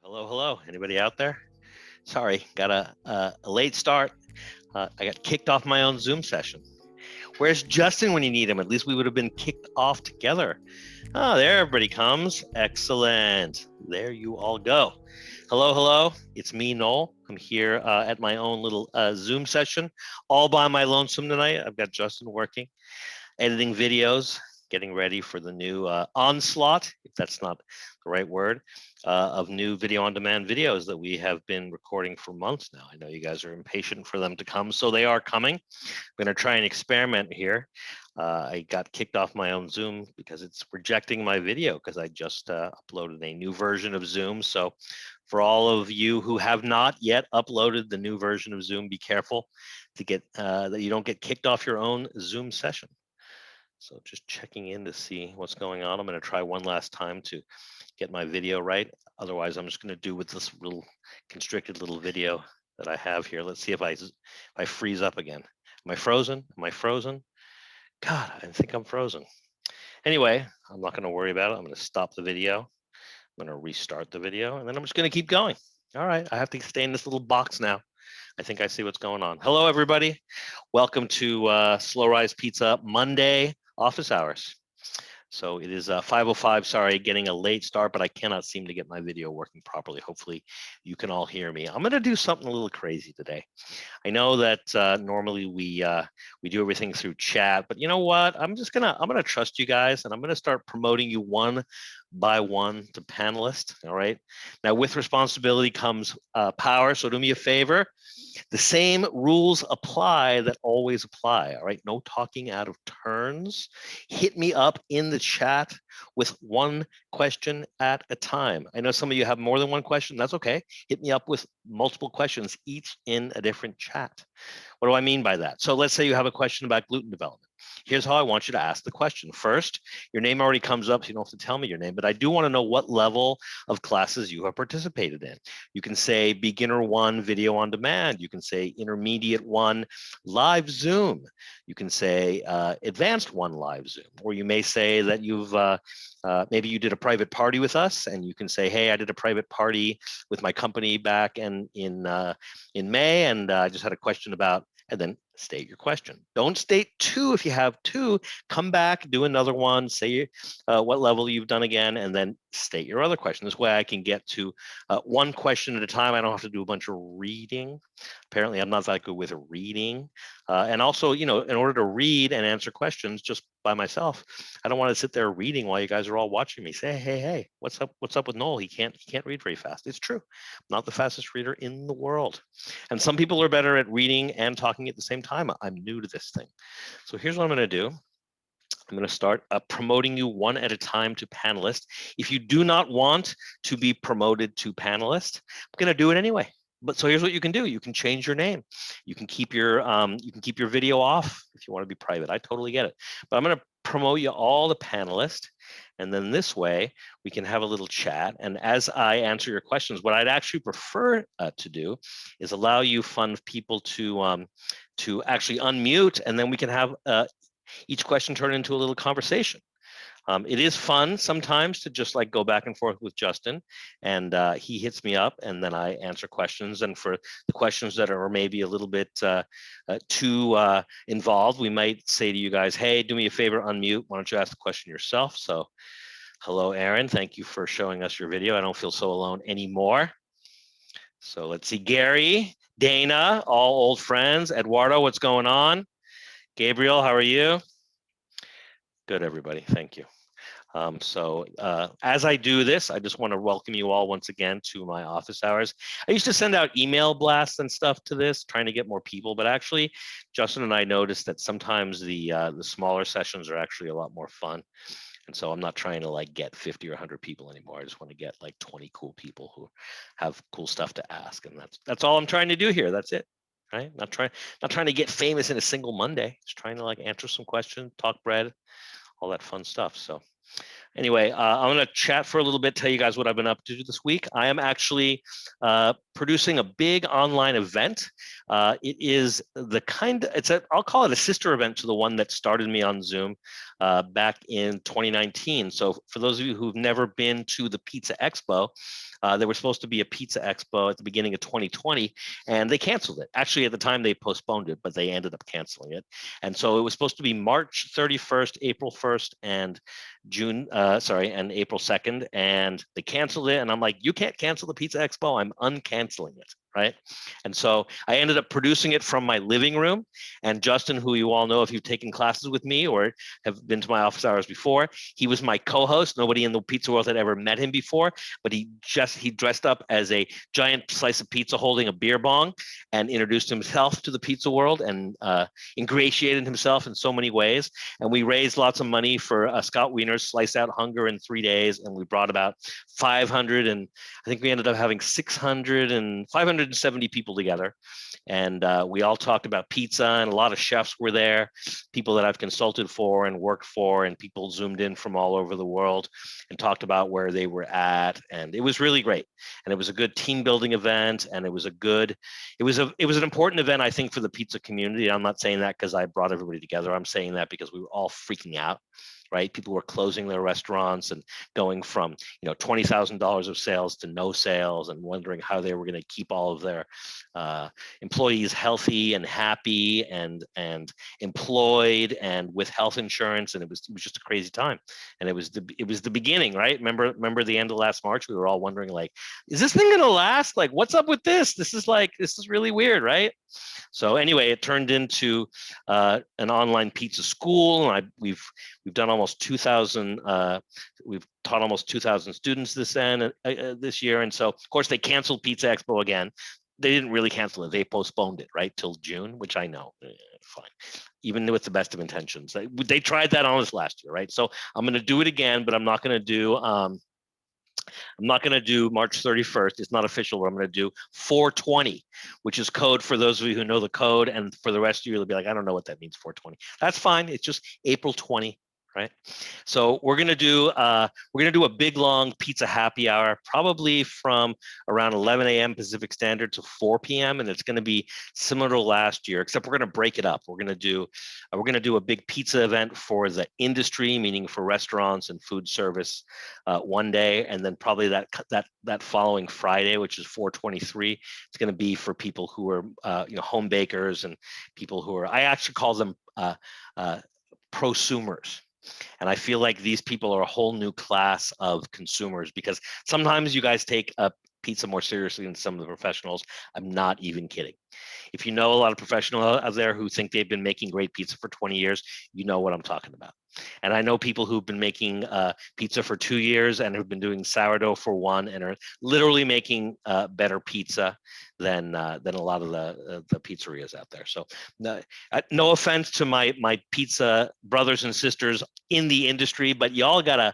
Hello, hello. Anybody out there? Sorry, got a late start. I got kicked off my own Zoom session. Where's Justin when you need him? At least we would have been kicked off together. Oh, there everybody comes. Excellent. There you all go. Hello, hello. It's me, Noel. I'm here at my own little Zoom session, all by my lonesome tonight. I've got Justin working, editing videos, getting ready for the new onslaught, if that's not the right word, of new video on demand videos that we have been recording for months now. I know you guys are impatient for them to come, so they are coming. I'm going to try and experiment here. I got kicked off my own Zoom because it's rejecting my video because I just uploaded a new version of Zoom. So for all of you who have not yet uploaded the new version of Zoom, be careful to get that you don't get kicked off your own Zoom session. So just checking in to see what's going on. I'm going to try one last time to get my video right. Otherwise, I'm just going to do with this little constricted little video that I have here. Let's see if I freeze up again. Am I frozen? Am I frozen? God, I think I'm frozen. Anyway, I'm not going to worry about it. I'm going to stop the video. I'm going to restart the video, and then I'm just going to keep going. All right, I have to stay in this little box now. I think I see what's going on. Hello, everybody. Welcome to Slow Rise Pizza Monday office hours. So it is 5:05. Sorry, getting a late start, but I cannot seem to get my video working properly. Hopefully, you can all hear me. I'm going to do something a little crazy today. I know that normally we do everything through chat, but you know what? I'm gonna trust you guys, and I'm gonna start promoting you one by one to panelists. All right. Now, with responsibility comes power. So do me a favor. The same rules apply that always apply. All right. No talking out of turns. Hit me up in the chat with one question at a time. I know some of you have more than one question. That's okay. Hit me up with multiple questions, each in a different chat. What do I mean by that? So let's say you have a question about gluten development. Here's how I want you to ask the question. First, your name already comes up, so you don't have to tell me your name, but I do want to know what level of classes you have participated in. You can say beginner 1 video on demand. You can say intermediate 1 live Zoom. You can say advanced 1 live Zoom, or you may say that you've maybe you did a private party with us, and you can say, hey, I did a private party with my company back in May, and I just had a question about, and then state your question. Don't state 2 if you have 2. Come back, do another one, say what level you've done again, and then state your other question. This way I can get to one question at a time. I don't have to do a bunch of reading. Apparently, I'm not that good with reading. And also, in order to read and answer questions just by myself, I don't want to sit there reading while you guys are all watching me. Say, hey, what's up with Noel? He can't read very fast. It's true. I'm not the fastest reader in the world. And some people are better at reading and talking at the same time. I'm new to this thing. So here's what I'm going to do. I'm going to start promoting you one at a time to panelists. If you do not want to be promoted to panelist, I'm going to do it anyway. But so here's what you can do. You can change your name. You can keep your video off if you want to be private. I totally get it. But I'm going to promote you all to panelist. And then this way we can have a little chat. And as I answer your questions, what I'd actually prefer to do is allow you fun people to actually unmute, and then we can have each question turn into a little conversation. It is fun sometimes to just like go back and forth with Justin, and he hits me up, and then I answer questions. And for the questions that are maybe a little bit too involved, we might say to you guys, hey, do me a favor, unmute. Why don't you ask the question yourself? So hello, Aaron. Thank you for showing us your video. I don't feel so alone anymore. So let's see, Gary, Dana, all old friends. Eduardo, what's going on? Gabriel, how are you? Good, everybody. Thank you. So as I do this, I just want to welcome you all once again to my office hours. I used to send out email blasts and stuff to this, trying to get more people, but actually, Justin and I noticed that sometimes the smaller sessions are actually a lot more fun. And so I'm not trying to like get 50 or 100 people anymore. I just want to get like 20 cool people who have cool stuff to ask, and that's all I'm trying to do here. That's it. Right? Not trying to get famous in a single Monday. Just trying to like answer some questions, talk bread, all that fun stuff. So Anyway, I'm going to chat for a little bit, tell you guys what I've been up to this week. I am actually producing a big online event. It is I'll call it a sister event to the one that started me on Zoom back in 2019. So for those of you who've never been to the Pizza Expo, there was supposed to be a pizza expo at the beginning of 2020, and they canceled it. Actually, at the time they postponed it, but they ended up canceling it. And so it was supposed to be March 31st, April 1st, and and April 2nd, and they canceled it. And I'm like, you can't cancel the Pizza Expo. I'm uncanceling it. Right. And so I ended up producing it from my living room. And Justin, who you all know if you've taken classes with me or have been to my office hours before, he was my co-host. Nobody in the pizza world had ever met him before, but he dressed up as a giant slice of pizza holding a beer bong and introduced himself to the pizza world and ingratiated himself in so many ways. And we raised lots of money for Scott Wiener's Slice Out Hunger in 3 days. And we brought about 500, and I think we ended up having 570 people together. And we all talked about pizza, and a lot of chefs were there, people that I've consulted for and worked for, and people zoomed in from all over the world and talked about where they were at. And it was really great. And it was a good team building event. And it was an important event, I think, for the pizza community. I'm not saying that because I brought everybody together. I'm saying that because we were all freaking out. Right, people were closing their restaurants and going from $20,000 of sales to no sales, and wondering how they were going to keep all of their employees healthy and happy and employed and with health insurance. And it was just a crazy time. And it was the beginning, right? Remember the end of last March, we were all wondering, like, is this thing going to last? Like, what's up with this? This is really weird, right? So anyway, it turned into an online pizza school, and we've done almost 2,000. We've taught almost 2,000 students this year, and so of course they canceled Pizza Expo again. They didn't really cancel it; they postponed it right till June, which I know, fine, even with the best of intentions. They tried that on us last year, right? So I'm going to do it again, but I'm not going to do. I'm not going to do March 31st. It's not official. But I'm going to do 420, which is code for those of you who know the code. And for the rest of you, you'll be like, I don't know what that means, 420. That's fine. It's just April 20. Right. So we're gonna do a big long pizza happy hour, probably from around 11 a.m. Pacific Standard to 4 p.m. And it's gonna be similar to last year, except we're gonna break it up. We're gonna do a big pizza event for the industry, meaning for restaurants and food service, one day, and then probably that following Friday, which is 423, it's gonna be for people who are home bakers and people who are, I actually call them prosumers. And I feel like these people are a whole new class of consumers, because sometimes you guys take pizza more seriously than some of the professionals. I'm not even kidding. If you know a lot of professionals out there who think they've been making great pizza for 20 years, you know what I'm talking about. And I know people who've been making pizza for 2 years and have been doing sourdough for 1 and are literally making better pizza than a lot of the pizzerias out there. So no offense to my pizza brothers and sisters in the industry, but y'all gotta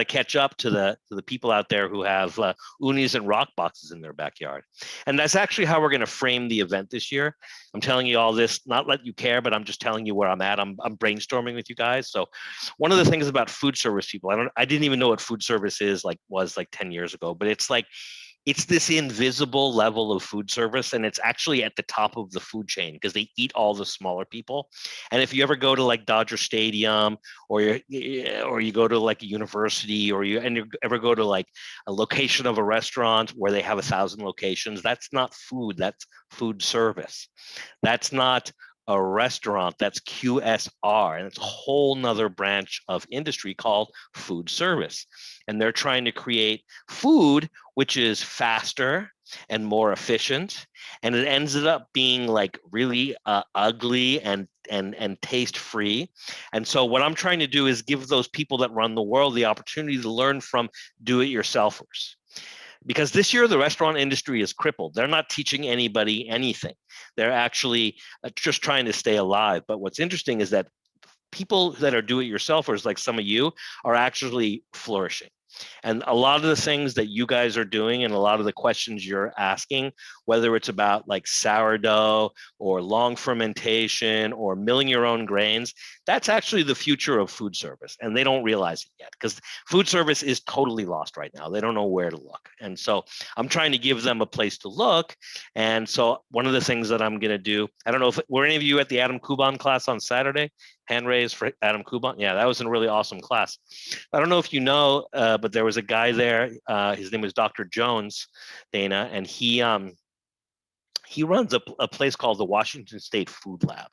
catch up to the people out there who have unis and rock boxes in their backyard. And that's actually how we're going to frame the event this year. I'm telling you all this, not let you care, but I'm just telling you where I'm at. I'm brainstorming with you guys. So one of the things about food service people, I didn't even know what food service was like 10 years ago, but it's this invisible level of food service, and it's actually at the top of the food chain because they eat all the smaller people. And if you ever go to like Dodger Stadium, or you go to like a university, or you ever go to like a location of a restaurant where they have 1,000 locations, that's not food, that's food service. That's not a restaurant, that's QSR, and it's a whole nother branch of industry called food service. And they're trying to create food which is faster and more efficient, and it ends up being like really ugly and taste free. And so what I'm trying to do is give those people that run the world the opportunity to learn from do-it-yourselfers. Because this year the restaurant industry is crippled. They're not teaching anybody anything. They're actually just trying to stay alive. But what's interesting is that people that are do-it-yourselfers, like some of you, are actually flourishing. And a lot of the things that you guys are doing and a lot of the questions you're asking, whether it's about like sourdough or long fermentation or milling your own grains, that's actually the future of food service. And they don't realize it yet because food service is totally lost right now. They don't know where to look. And so I'm trying to give them a place to look. And so one of the things that I'm going to do, I don't know if were any of you at the Adam Kuban class on Saturday? Hand raised for Adam Kuban. Yeah, that was a really awesome class. I don't know if you know, but there was a guy there. His name was Dr. Jones, Dana, and he runs a place called the Washington State Food Lab.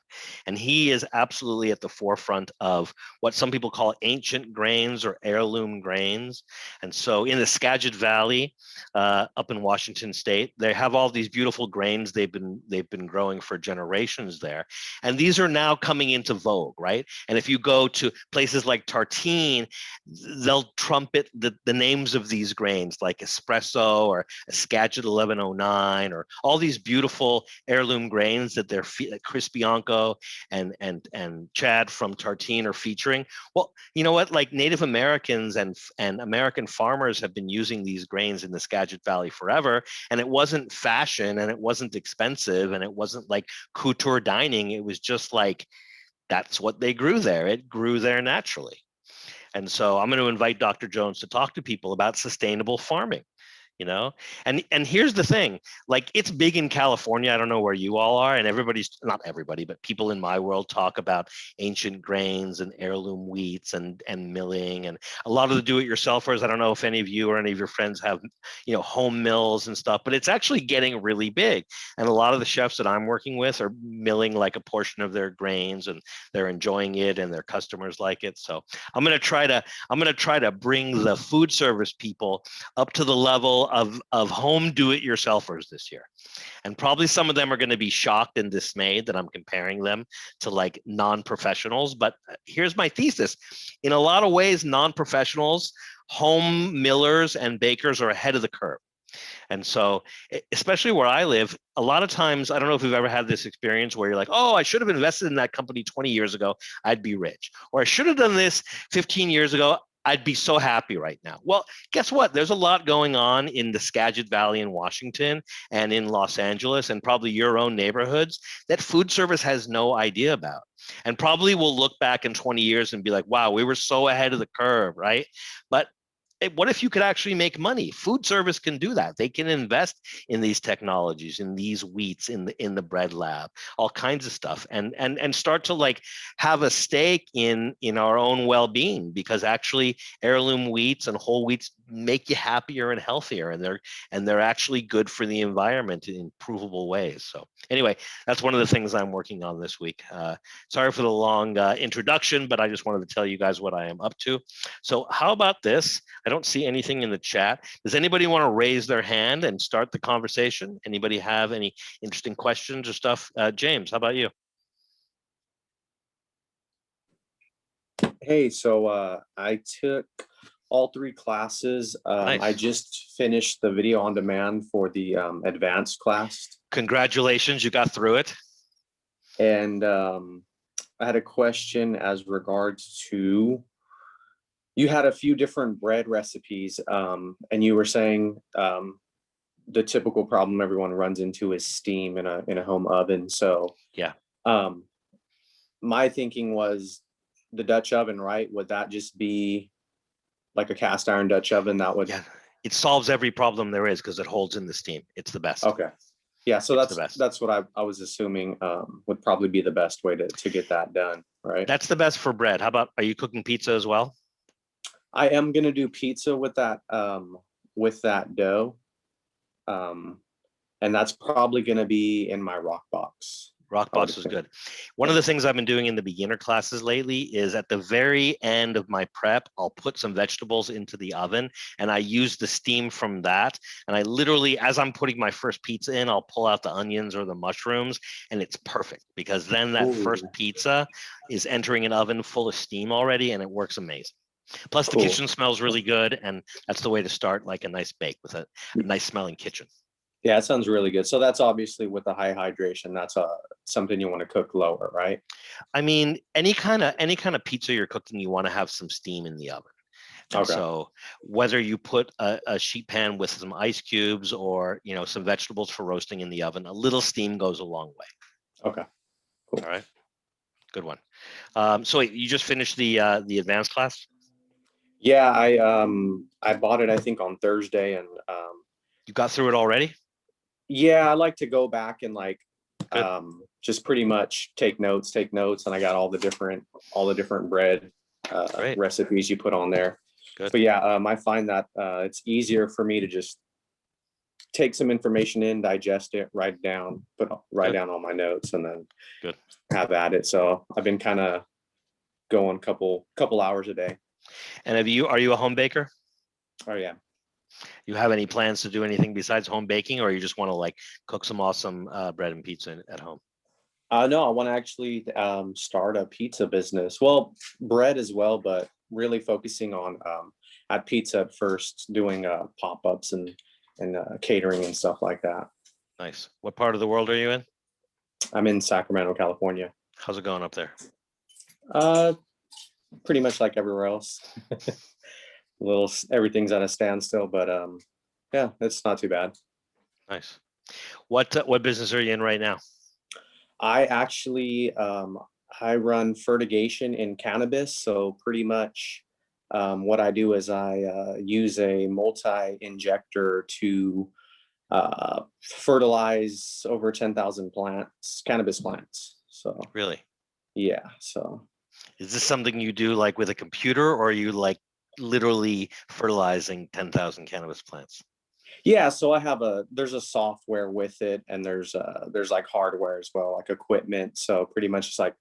And he is absolutely at the forefront of what some people call ancient grains or heirloom grains. And so in the Skagit Valley, up in Washington State, they have all these beautiful grains they've been growing for generations there. And these are now coming into vogue, right? And if you go to places like Tartine, they'll trumpet the names of these grains like espresso or a Skagit 1109 or all these beautiful heirloom grains that Chris Bianco and Chad from Tartine are featuring. Well, you know what? Like Native Americans and American farmers have been using these grains in the Skagit Valley forever, and it wasn't fashion, and it wasn't expensive, and it wasn't like couture dining. It was just like that's what they grew there. It grew there naturally. And so I'm going to invite Dr. Jones to talk to people about sustainable farming. And here's the thing, like it's big in California. I don't know where you all are, and everybody's not everybody, but people in my world talk about ancient grains and heirloom wheats and milling, and a lot of the do-it-yourselfers. I don't know if any of you or any of your friends have home mills and stuff, but it's actually getting really big. And a lot of the chefs that I'm working with are milling like a portion of their grains, and they're enjoying it, and their customers like it. So I'm going to try to bring the food service people up to the level of home do-it-yourselfers this year. And probably some of them are going to be shocked and dismayed that I'm comparing them to like non-professionals. But here's my thesis. In a lot of ways, non-professionals, home millers and bakers are ahead of the curve. And so, especially where I live, a lot of times, I don't know if you've ever had this experience where you're like, oh, I should have invested in that company 20 years ago, I'd be rich. Or I should have done this 15 years ago, I'd be so happy right now. Well, guess what? There's a lot going on in the Skagit Valley in Washington and in Los Angeles and probably your own neighborhoods that food service has no idea about. And probably we'll look back in 20 years and be like, wow, we were so ahead of the curve, right? But what if you could actually make money? Food service can do that. They can invest in these technologies, in these wheats, in the bread lab, all kinds of stuff, and start to like have a stake in our own well-being, because actually heirloom wheats and whole wheats make you happier and healthier, and they're actually good for the environment in provable ways. So anyway, that's one of the things I'm working on this week. Sorry for the long introduction, but I just wanted to tell you guys what I am up to. So how about this? I don't see anything in the chat. Does anybody want to raise their hand and start the conversation? Anybody have any interesting questions or stuff? James, how about you? Hey, so I took all 3 classes. Nice. I just finished the video on demand for the advanced class. Congratulations, you got through it. And I had a question as regards to, you had a few different bread recipes, and you were saying the typical problem everyone runs into is steam in a home oven. So yeah, my thinking was the Dutch oven, right? Would that just be like a cast iron Dutch oven that would? Yeah, it solves every problem there is because it holds in the steam. It's the best. Okay. Yeah, so it's that's what I was assuming would probably be the best way to get that done, right? That's the best for bread. How about, are you cooking pizza as well? I am gonna do pizza with that dough, and that's probably gonna be in my rock box. Rock box is good. One of the things I've been doing in the beginner classes lately is at the very end of my prep, I'll put some vegetables into the oven and I use the steam from that. And I literally, as I'm putting my first pizza in, I'll pull out the onions or the mushrooms, and it's perfect because then that first pizza is entering an oven full of steam already, and it works amazing. Plus the kitchen smells really good, and that's the way to start like a nice bake, with a nice smelling kitchen. Yeah, it sounds really good. So that's obviously with the high hydration, that's something you want to cook lower, right? I mean, any kind of pizza you're cooking, you want to have some steam in the oven. And Okay. so whether you put a sheet pan with some ice cubes or, some vegetables for roasting in the oven, a little steam goes a long way. Okay. Cool. All right. Good one. So wait, you just finished the advanced class? Yeah, I bought it I think on Thursday, and You got through it already? yeah, I like to go back and like Good. just pretty much take notes, and I got all the different bread Great. recipes you put on there. Good. But yeah, I find that it's easier for me to just take some information in, digest it, write Good. down all my notes, and then Good. have at it. So I've been kind of going couple hours a day. And are you a home baker? Oh yeah. You have any plans to do anything besides home baking, or you just want to like cook some awesome bread and pizza at home? No, I want to actually start a pizza business. Well, bread as well, but really focusing on at pizza at first, doing pop-ups and catering and stuff like that. Nice. What part of the world are you in? I'm in Sacramento, California. How's it going up there? Uh, Pretty much like everywhere else. Everything's at a standstill, but yeah, it's not too bad. Nice. What business are you in right now? I actually I run fertigation in cannabis, so pretty much what I do is I use a multi-injector to fertilize over 10,000 plants, cannabis plants. So Really? yeah, so Is this something you do like with a computer, or are you like literally fertilizing 10,000 cannabis plants? yeah, so there's a software with it, and there's like hardware as well, like equipment. So pretty much it's like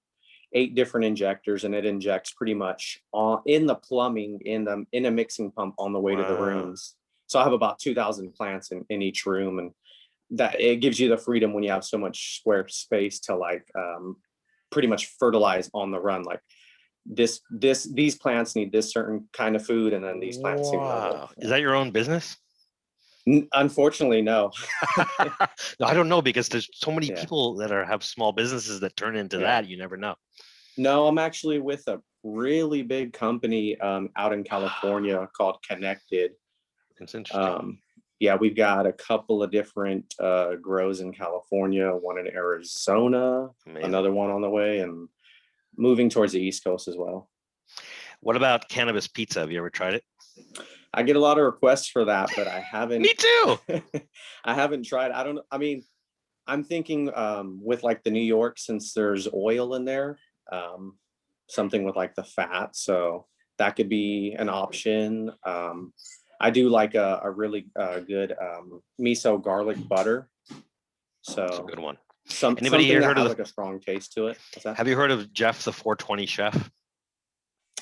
8 different injectors, and it injects pretty much in the plumbing in a mixing pump on the way to the Wow. rooms. So I have about 2,000 plants in each room, and that it gives you the freedom when you have so much square space to like pretty much fertilize on the run. Like these plants need this certain kind of food, and then these plants need another. Wow. Is that your own business? Unfortunately, no. No, I don't know, because there's so many Yeah, people that have small businesses that turn into yeah. that. You never know. No, I'm actually with a really big company out in California called Connected. It's interesting. Um, yeah, we've got a couple of different grows in California, one in Arizona, Amazing. another one on the way, and moving towards the East Coast as well. What about cannabis pizza? Have you ever tried it? I get a lot of requests for that, but I haven't. Me too. I haven't tried. I don't. I mean, I'm thinking with like the New York, since there's oil in there, um, something with like the fat, so that could be an option. I do like a really good miso garlic butter, It's a so good one. Anybody something here that heard has of? like a strong taste to it. What's that? Have you heard of Jeff the 420 chef?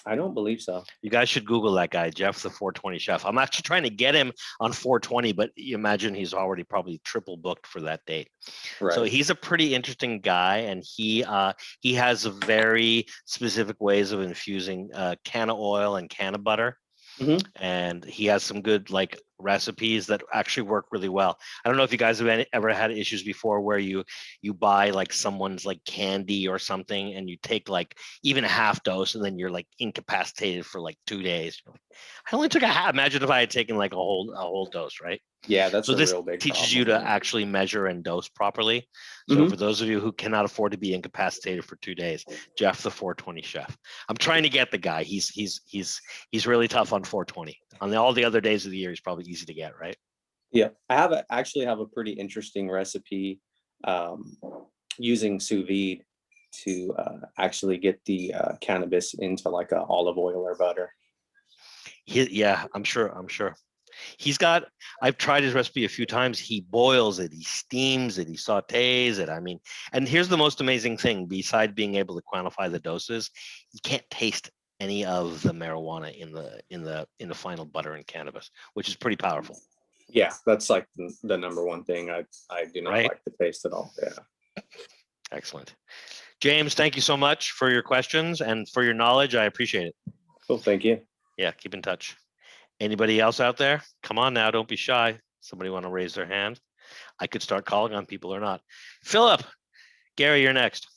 I don't believe so. You guys should Google that guy, Jeff the 420 chef. I'm actually trying to get him on 420, but you imagine he's already probably triple booked for that date. So Right. he's a pretty interesting guy, and he has a very specific ways of infusing canna oil and canna butter. Hmm. And he has some good like recipes that actually work really well. I don't know if you guys have ever had issues before where you buy like someone's like candy or something, and you take like even a half dose, and then you're like incapacitated for like 2 days. You're like, I only took a half. Imagine if I had taken like a whole dose, right? Yeah, that's So a this real big teaches you problem. to Yeah. actually measure and dose properly. So Hmm. for those of you who cannot afford to be incapacitated for 2 days, Jeff the 420 chef. I'm trying to get the guy. He's really tough on 420. On all the other days of the year, he's probably easy to get, right? Yeah, actually have a pretty interesting recipe um, using sous vide to actually get the cannabis into like a olive oil or butter. Yeah, I'm sure. He's got, I've tried his recipe a few times. He boils it, he steams it, he sautés it. I mean, and here's the most amazing thing, besides being able to quantify the doses, you can't taste any of the marijuana in the final butter and cannabis, which is pretty powerful, Yeah, that's like the number one thing. I do not right? like the taste at all. Yeah. Excellent. James, thank you so much for your questions and for your knowledge. I appreciate it. Cool. Thank you. Yeah, keep in touch. Anybody else out there? Come on now, don't be shy. Somebody want to raise their hand? I could start calling on people or not. Philip, Gary, you're next.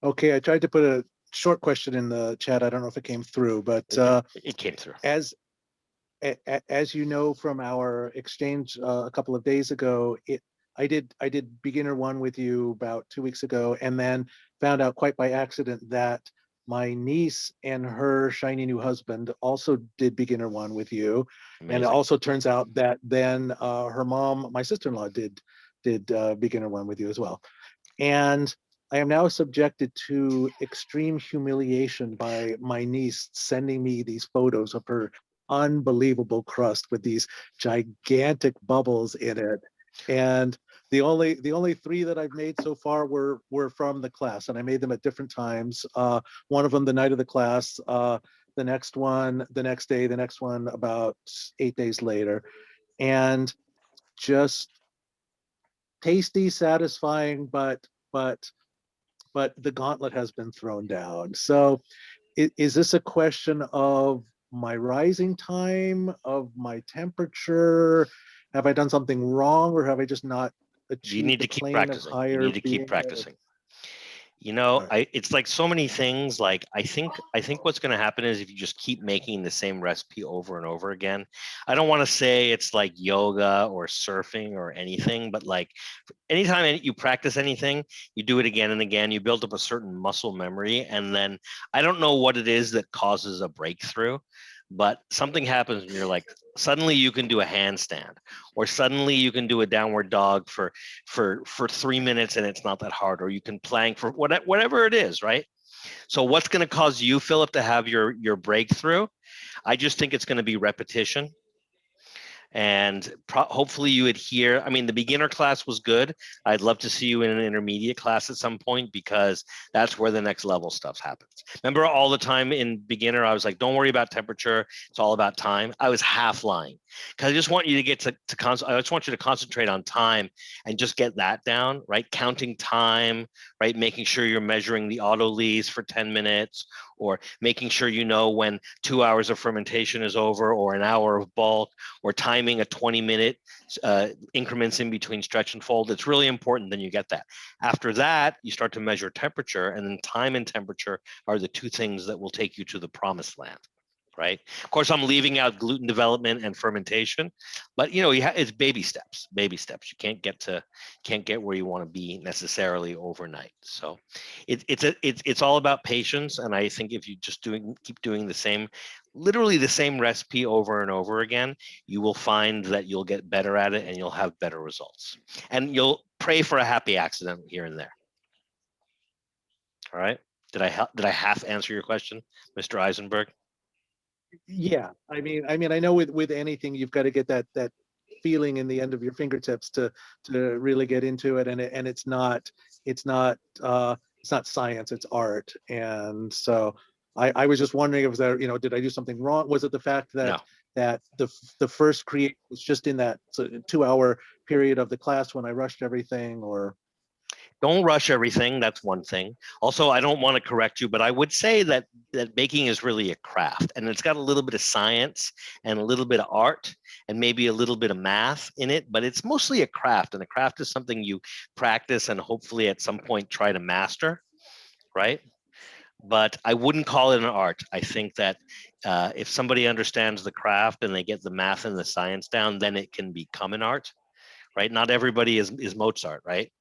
Okay, I tried to put short question in the chat. I don't know if it came through, but It came through. As you know from our exchange a couple of days ago, I did beginner one with you about 2 weeks ago, and then found out quite by accident that my niece and her shiny new husband also did beginner one with you. Amazing. And it also turns out that then her mom, my sister-in-law, did beginner one with you as well. And I am now subjected to extreme humiliation by my niece sending me these photos of her unbelievable crust with these gigantic bubbles in it. And the only three that I've made so far were from the class, and I made them at different times. One of them the night of the class, the next one the next day, the next one about 8 days later, and just tasty, satisfying, but the gauntlet has been thrown down. So is this a question of my rising time, of my temperature? Have I done something wrong, or have I just not achieved You need the to keep plane of practicing. You higher need to keep being? practicing. You know, Right. it's like so many things. Like I think what's going to happen is if you just keep making the same recipe over and over again. I don't want to say it's like yoga or surfing or anything, but like anytime you practice anything, you do it again and again, you build up a certain muscle memory. And then I don't know what it is that causes a breakthrough, but something happens and you're like, suddenly you can do a handstand, or suddenly you can do a downward dog for 3 minutes and it's not that hard, or you can plank for whatever it is, right? So what's going to cause you, Philip, to have your breakthrough? I just think it's going to be repetition. And hopefully you adhere. I mean, the beginner class was good. I'd love to see you in an intermediate class at some point, because that's where the next level stuff happens. Remember, all the time in beginner, I was like, don't worry about temperature. It's all about time. I was half lying, because I just want you to get to I just want you to concentrate on time and just get that down, right? Counting time, right? Making sure you're measuring the autolyse for 10 minutes, or making sure you know when 2 hours of fermentation is over, or an hour of bulk, or timing a 20-minute increments in between stretch and fold. It's really important. Then you get that. After that, you start to measure temperature, and then time and temperature are the two things that will take you to the promised land. Right. Of course, I'm leaving out gluten development and fermentation, but you know, it's baby steps. Baby steps. You can't get where you want to be necessarily overnight. So, it's all about patience. And I think if you just keep doing literally the same recipe over and over again, you will find that you'll get better at it and you'll have better results. And you'll pray for a happy accident here and there. All right. Did I half answer your question, Mr. Eisenberg? Yeah, I know with anything, you've got to get that feeling in the end of your fingertips to really get into it, and it's not science, it's art. And so I was just wondering if there, did I do something wrong? Was it the fact that No. that the first create was just in that 2-hour period of the class when I rushed everything? Or don't rush everything. That's one thing. Also, I don't want to correct you, but I would say that baking is really a craft, and it's got a little bit of science and a little bit of art and maybe a little bit of math in it, but it's mostly a craft, and a craft is something you practice and hopefully at some point try to master, right? But I wouldn't call it an art. I think that if somebody understands the craft and they get the math and the science down, then it can become an art, right? Not everybody is Mozart, right?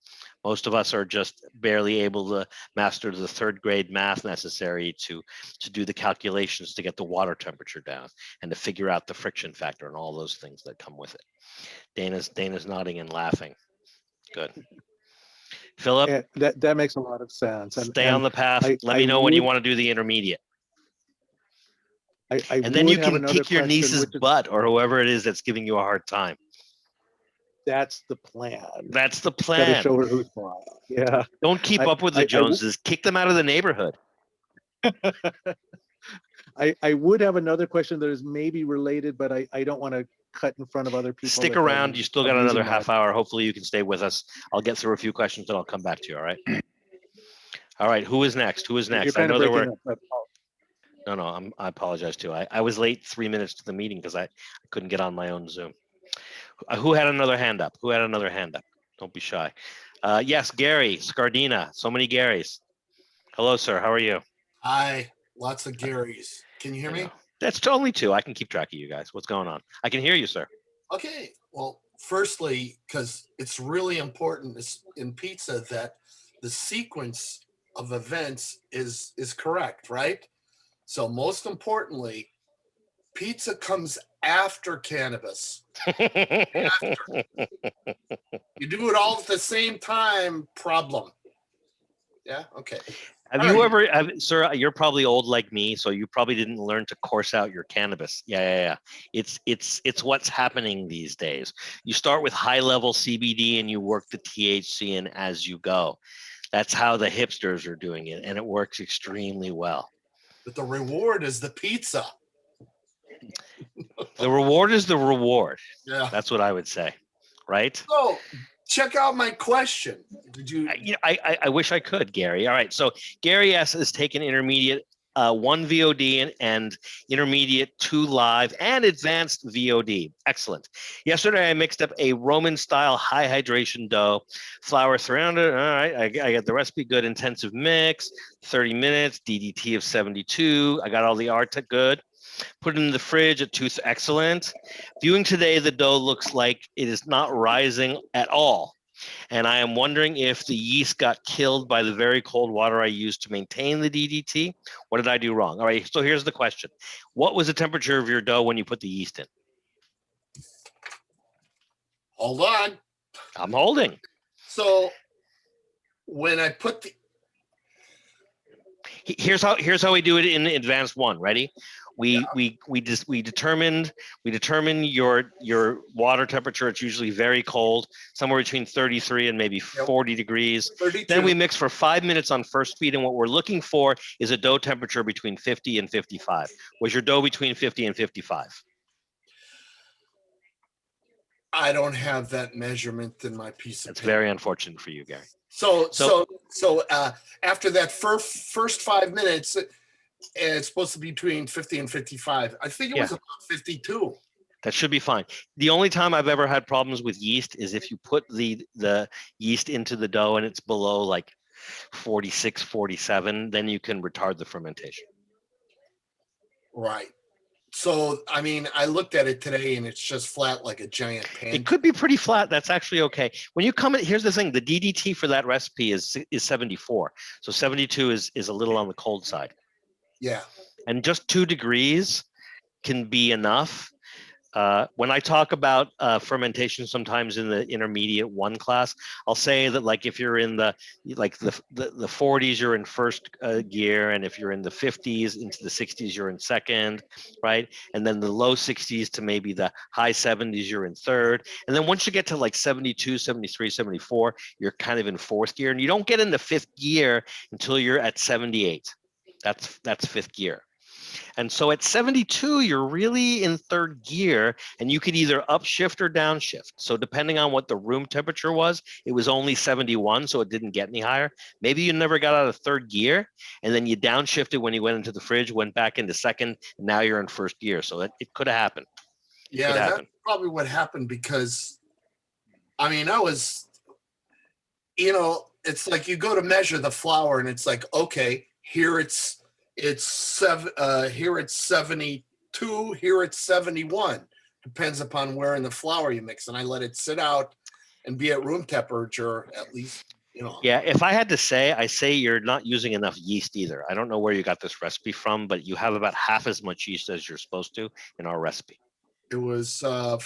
Most of us are just barely able to master the third grade math necessary to do the calculations to get the water temperature down and to figure out the friction factor and all those things that come with it. Dana's nodding and laughing. Good. Philip, that makes a lot of sense. stay on the path. Let me know when you want to do the intermediate. And then you can kick your niece's butt or whoever it is that's giving you a hard time. That's the plan. That's the plan. Got to show her who's boss. Yeah. Don't keep up with the Joneses. Kick them out of the neighborhood. I would have another question that is maybe related, but I don't want to cut in front of other people. Stick around. You still got another half hour. Hopefully you can stay with us. I'll get through a few questions and I'll come back to you. All right. All right. Who is next? I know there were. No, I apologize too. I was late 3 minutes to the meeting because I couldn't get on my own Zoom. Who had another hand up? Don't be shy. Yes, Gary Scardina. So many Garys. Hello, sir. How are you? Hi, lots of Garys. Can you hear I me? know. That's only two. I can keep track of you guys. What's going on? I can hear you, sir. Okay. Well, firstly, because it's really important in pizza that the sequence of events is correct, right? So most importantly, pizza comes after cannabis. You do it all at the same time, problem. Yeah. Okay. Have All you right. ever, sir? You're probably old like me, so you probably didn't learn to course out your cannabis. Yeah. It's what's happening these days. You start with high level CBD and you work the THC in as you go. That's how the hipsters are doing it, and it works extremely well. But the reward is the pizza. The reward is the reward. Yeah. That's what I would say, right? So check out my question. Did you? I wish I could, Gary. All right. So Gary S has taken intermediate 1 VOD and intermediate 2 live and advanced VOD. Excellent. Yesterday I mixed up a Roman style high hydration dough, flour 300. All right. I got the recipe good. Intensive mix, 30 minutes, DDT of 72. I got all the art good. Put it in the fridge at 2. Excellent. Viewing today, the dough looks like it is not rising at all. And I am wondering if the yeast got killed by the very cold water I used to maintain the DDT. What did I do wrong? All right, so here's the question. What was the temperature of your dough when you put the yeast in? Hold on. I'm holding. So when I put the Here's how we do it in advanced 1. Ready? We determine your water temperature. It's usually very cold, somewhere between 33 and maybe 40 degrees. 32. Then we mix for 5 minutes on first speed, and what we're looking for is a dough temperature between 50 and 55. Was your dough between 50 and 55? I don't have that measurement in my piece of That's paper. very unfortunate for you, Gary. So after that first 5 minutes, it's supposed to be between 50 and 55. I think it was about 52. That should be fine. The only time I've ever had problems with yeast is if you put the yeast into the dough and it's below like 46, 47, then you can retard the fermentation. Right. So, I mean, I looked at it today and it's just flat like a giant pan. It could be pretty flat. That's actually okay. When you come in, here's the thing. The DDT for that recipe is 74. So 72 is a little on the cold side. Yeah. And just 2 degrees can be enough. When I talk about fermentation, sometimes in the intermediate 1 class, I'll say that like if you're in the 40s, you're in first gear, and if you're in the 50s into the 60s, you're in second, right? And then the low 60s to maybe the high 70s, you're in third. And then once you get to like 72, 73, 74, you're kind of in 4th gear, and you don't get into 5th gear until you're at 78. That's 5th gear. And so at 72, you're really in 3rd gear, and you could either upshift or downshift. So depending on what the room temperature was, it was only 71, so it didn't get any higher. Maybe you never got out of 3rd gear, and then you downshifted when you went into the fridge, went back into 2nd, and now you're in 1st gear. So it could have happened. Yeah, that's probably what happened because, I mean, it's like you go to measure the flour, and it's like, okay, here it's 72, here it's 71. Depends upon where in the flour you mix. And I let it sit out and be at room temperature at least, Yeah, if I had to say, I say you're not using enough yeast either. I don't know where you got this recipe from, but you have about half as much yeast as you're supposed to in our recipe. It was a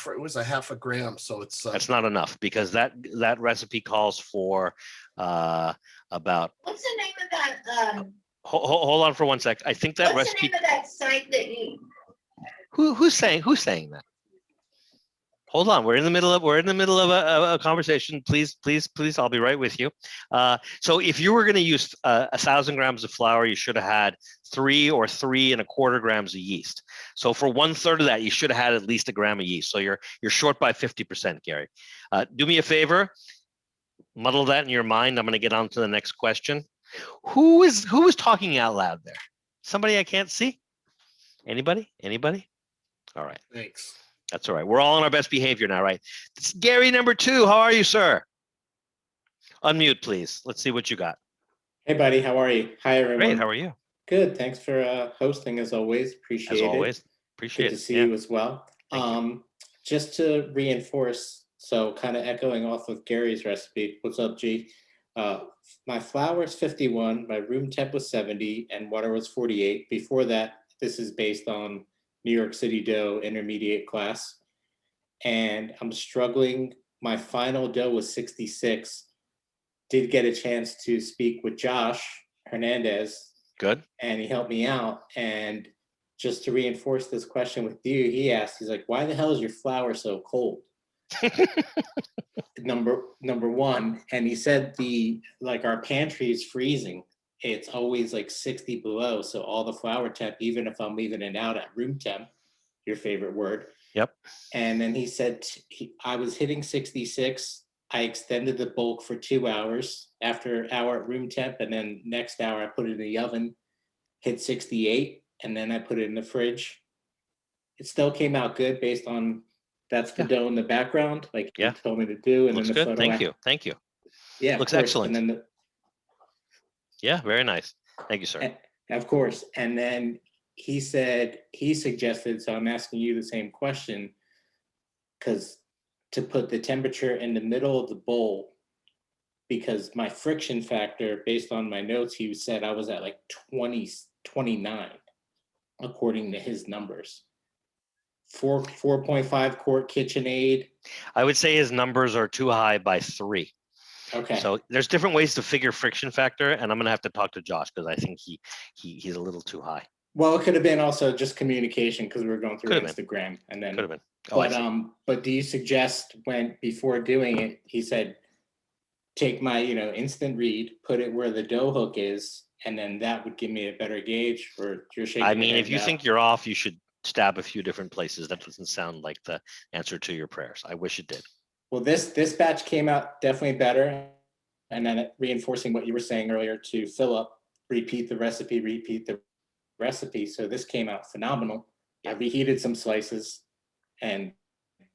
half a gram, so it's that's not enough because that recipe calls for about. What's the name of that? Hold on for 1 sec. I think that What's recipe. the name of that site that you? Who's saying that? Hold on. We're in the middle of a conversation. Please. I'll be right with you. So if you were going to use 1,000 grams of flour, you should have had 3 or 3¼ grams of yeast. So for 1/3 of that, you should have had at least 1 gram of yeast. So you're short by 50%, Gary. Do me a favor. Muddle that in your mind. I'm going to get on to the next question. Who is talking out loud there? Somebody I can't see? Anybody? All right. Thanks. That's all right. We're all on our best behavior now, right? It's Gary number 2. How are you, sir? Unmute, please. Let's see what you got. Hey, buddy. How are you? Hi, everyone. Great. How are you? Good. Thanks for hosting as always. As Appreciate it. always, Good appreciate to it. see Yeah. you as well. Thank you. Just to reinforce, so kind of echoing off of Gary's recipe. What's up, G? My flour is 51, my room temp was 70, and water was 48. Before that, this is based on New York City dough intermediate class. And I'm struggling. My final dough was 66. Did get a chance to speak with Josh Hernandez, Good. and he helped me out. And just to reinforce this question with you, he asked, he's like, why the hell is your flour so cold? number one. And he said our pantry is freezing. It's always like 60 below. So all the flour temp, even if I'm leaving it out at room temp, your favorite word. Yep. And then he said, I was hitting 66. I extended the bulk for 2 hours after hour at room temp. And then next hour I put it in the oven, hit 68. And then I put it in the fridge. It still came out good based on that's the dough in the background, like you told me to do. And Looks then the good. photo. Thank you. Yeah, Looks of course. excellent. And then Yeah, very nice. Thank you, sir. of course. And then he suggested, so I'm asking you the same question, because to put the temperature in the middle of the bowl, because my friction factor, based on my notes, he said I was at like 29, according to his numbers. 4.5 quart KitchenAid. I would say his numbers are too high by 3. Okay. So there's different ways to figure friction factor, and I'm gonna have to talk to Josh because I think he's a little too high. Well, it could have been also just communication because we were going through Instagram, and then could have been. Oh, but do you suggest before doing it, he said, take my instant read, put it where the dough hook is, and then that would give me a better gauge? Or you're shaking? I mean, if you think you're off, you should stab a few different places. That doesn't sound like the answer to your prayers. I wish it did. Well, this batch came out definitely better. And then reinforcing what you were saying earlier to Philip, repeat the recipe. So this came out phenomenal. I reheated some slices and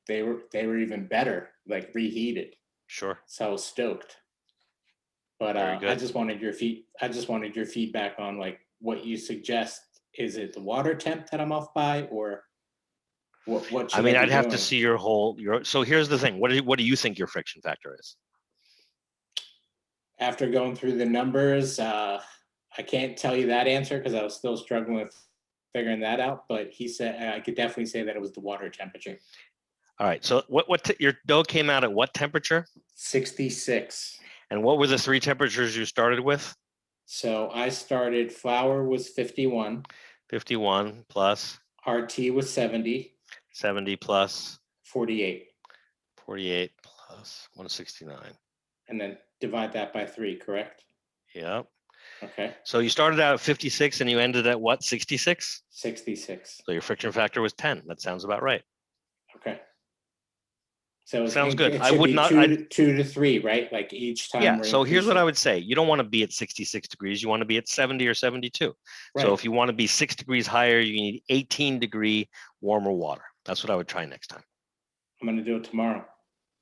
they were even better, like reheated. Sure. So I was stoked. But I just wanted your feedback on like what you suggest. Is it the water temp that I'm off by, or what should I mean, I'd have doing? to see your so here's the thing. What do you think your friction factor is? After going through the numbers, I can't tell you that answer because I was still struggling with figuring that out. But he said I could definitely say that it was the water temperature. All right. So your dough came out at what temperature? 66. And what were the 3 temperatures you started with? So I started, flour was 51. 51 plus. RT was 70. 70 plus. 48. 48 plus 169. And then divide that by 3, correct? Yep. Okay. So you started out at 56 and you ended at what, 66? 66. So your friction factor was 10. That sounds about right. Okay. So sounds good. I would not 2 to 3, right? Like each time. Yeah. So here's what I would say. You don't want to be at 66 degrees. You want to be at 70 or 72. Right. So if you want to be 6 degrees higher, you need 18-degree warmer water. That's what I would try next time. I'm going to do it tomorrow.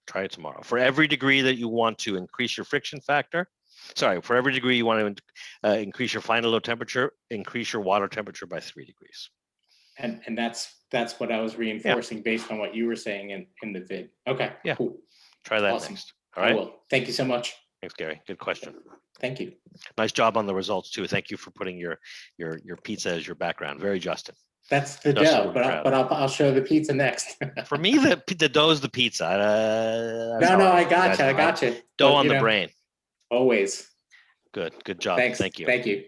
Try it tomorrow. For every degree that you want to increase your friction factor, for every degree you want to increase your final low temperature, increase your water temperature by 3 degrees. And that's what I was reinforcing based on what you were saying in the vid. Okay. Yeah. Cool. Try that next. All right. I will. Thank you so much. Thanks, Gary. Good question. Thank you. Nice job on the results too. Thank you for putting your pizza as your background. Very Justin. That's the dough, but I'll show the pizza next. For me, the dough is the pizza. No, I got you. Dough on the brain. Always. Good job. Thanks. Thank you. Thank you.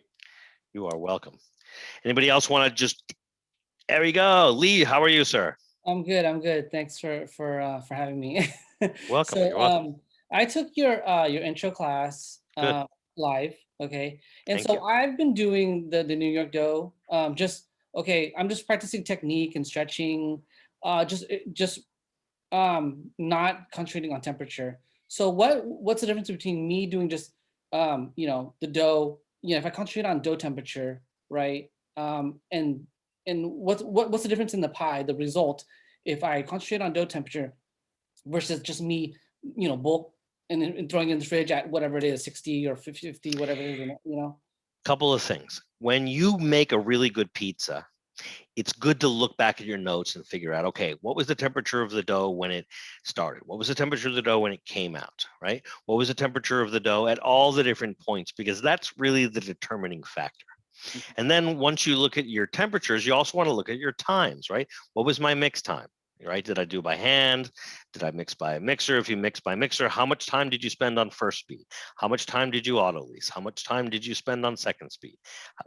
You are welcome. Anybody else want to just? There we go. Lee, how are you, sir? I'm good. Thanks for having me. Welcome. So, you're welcome. I took your intro class live. Okay, and Thank you. I've been doing the New York dough. I'm just practicing technique and stretching. Just not concentrating on temperature. So what's the difference between me doing just the dough? If I concentrate on dough temperature, right? And what's the difference in the pie, the result, if I concentrate on dough temperature versus just me, bulk and throwing in the fridge at whatever it is, 60 or 50, whatever it is, Couple of things. When you make a really good pizza, it's good to look back at your notes and figure out, okay, what was the temperature of the dough when it started? What was the temperature of the dough when it came out, right? What was the temperature of the dough at all the different points? Because that's really the determining factor. And then once you look at your temperatures, you also want to look at your times, right? What was my mix time? Right? Did I do by hand? Did I mix by a mixer? If you mix by mixer, how much time did you spend on first speed? How much time did you auto lease? How much time did you spend on second speed?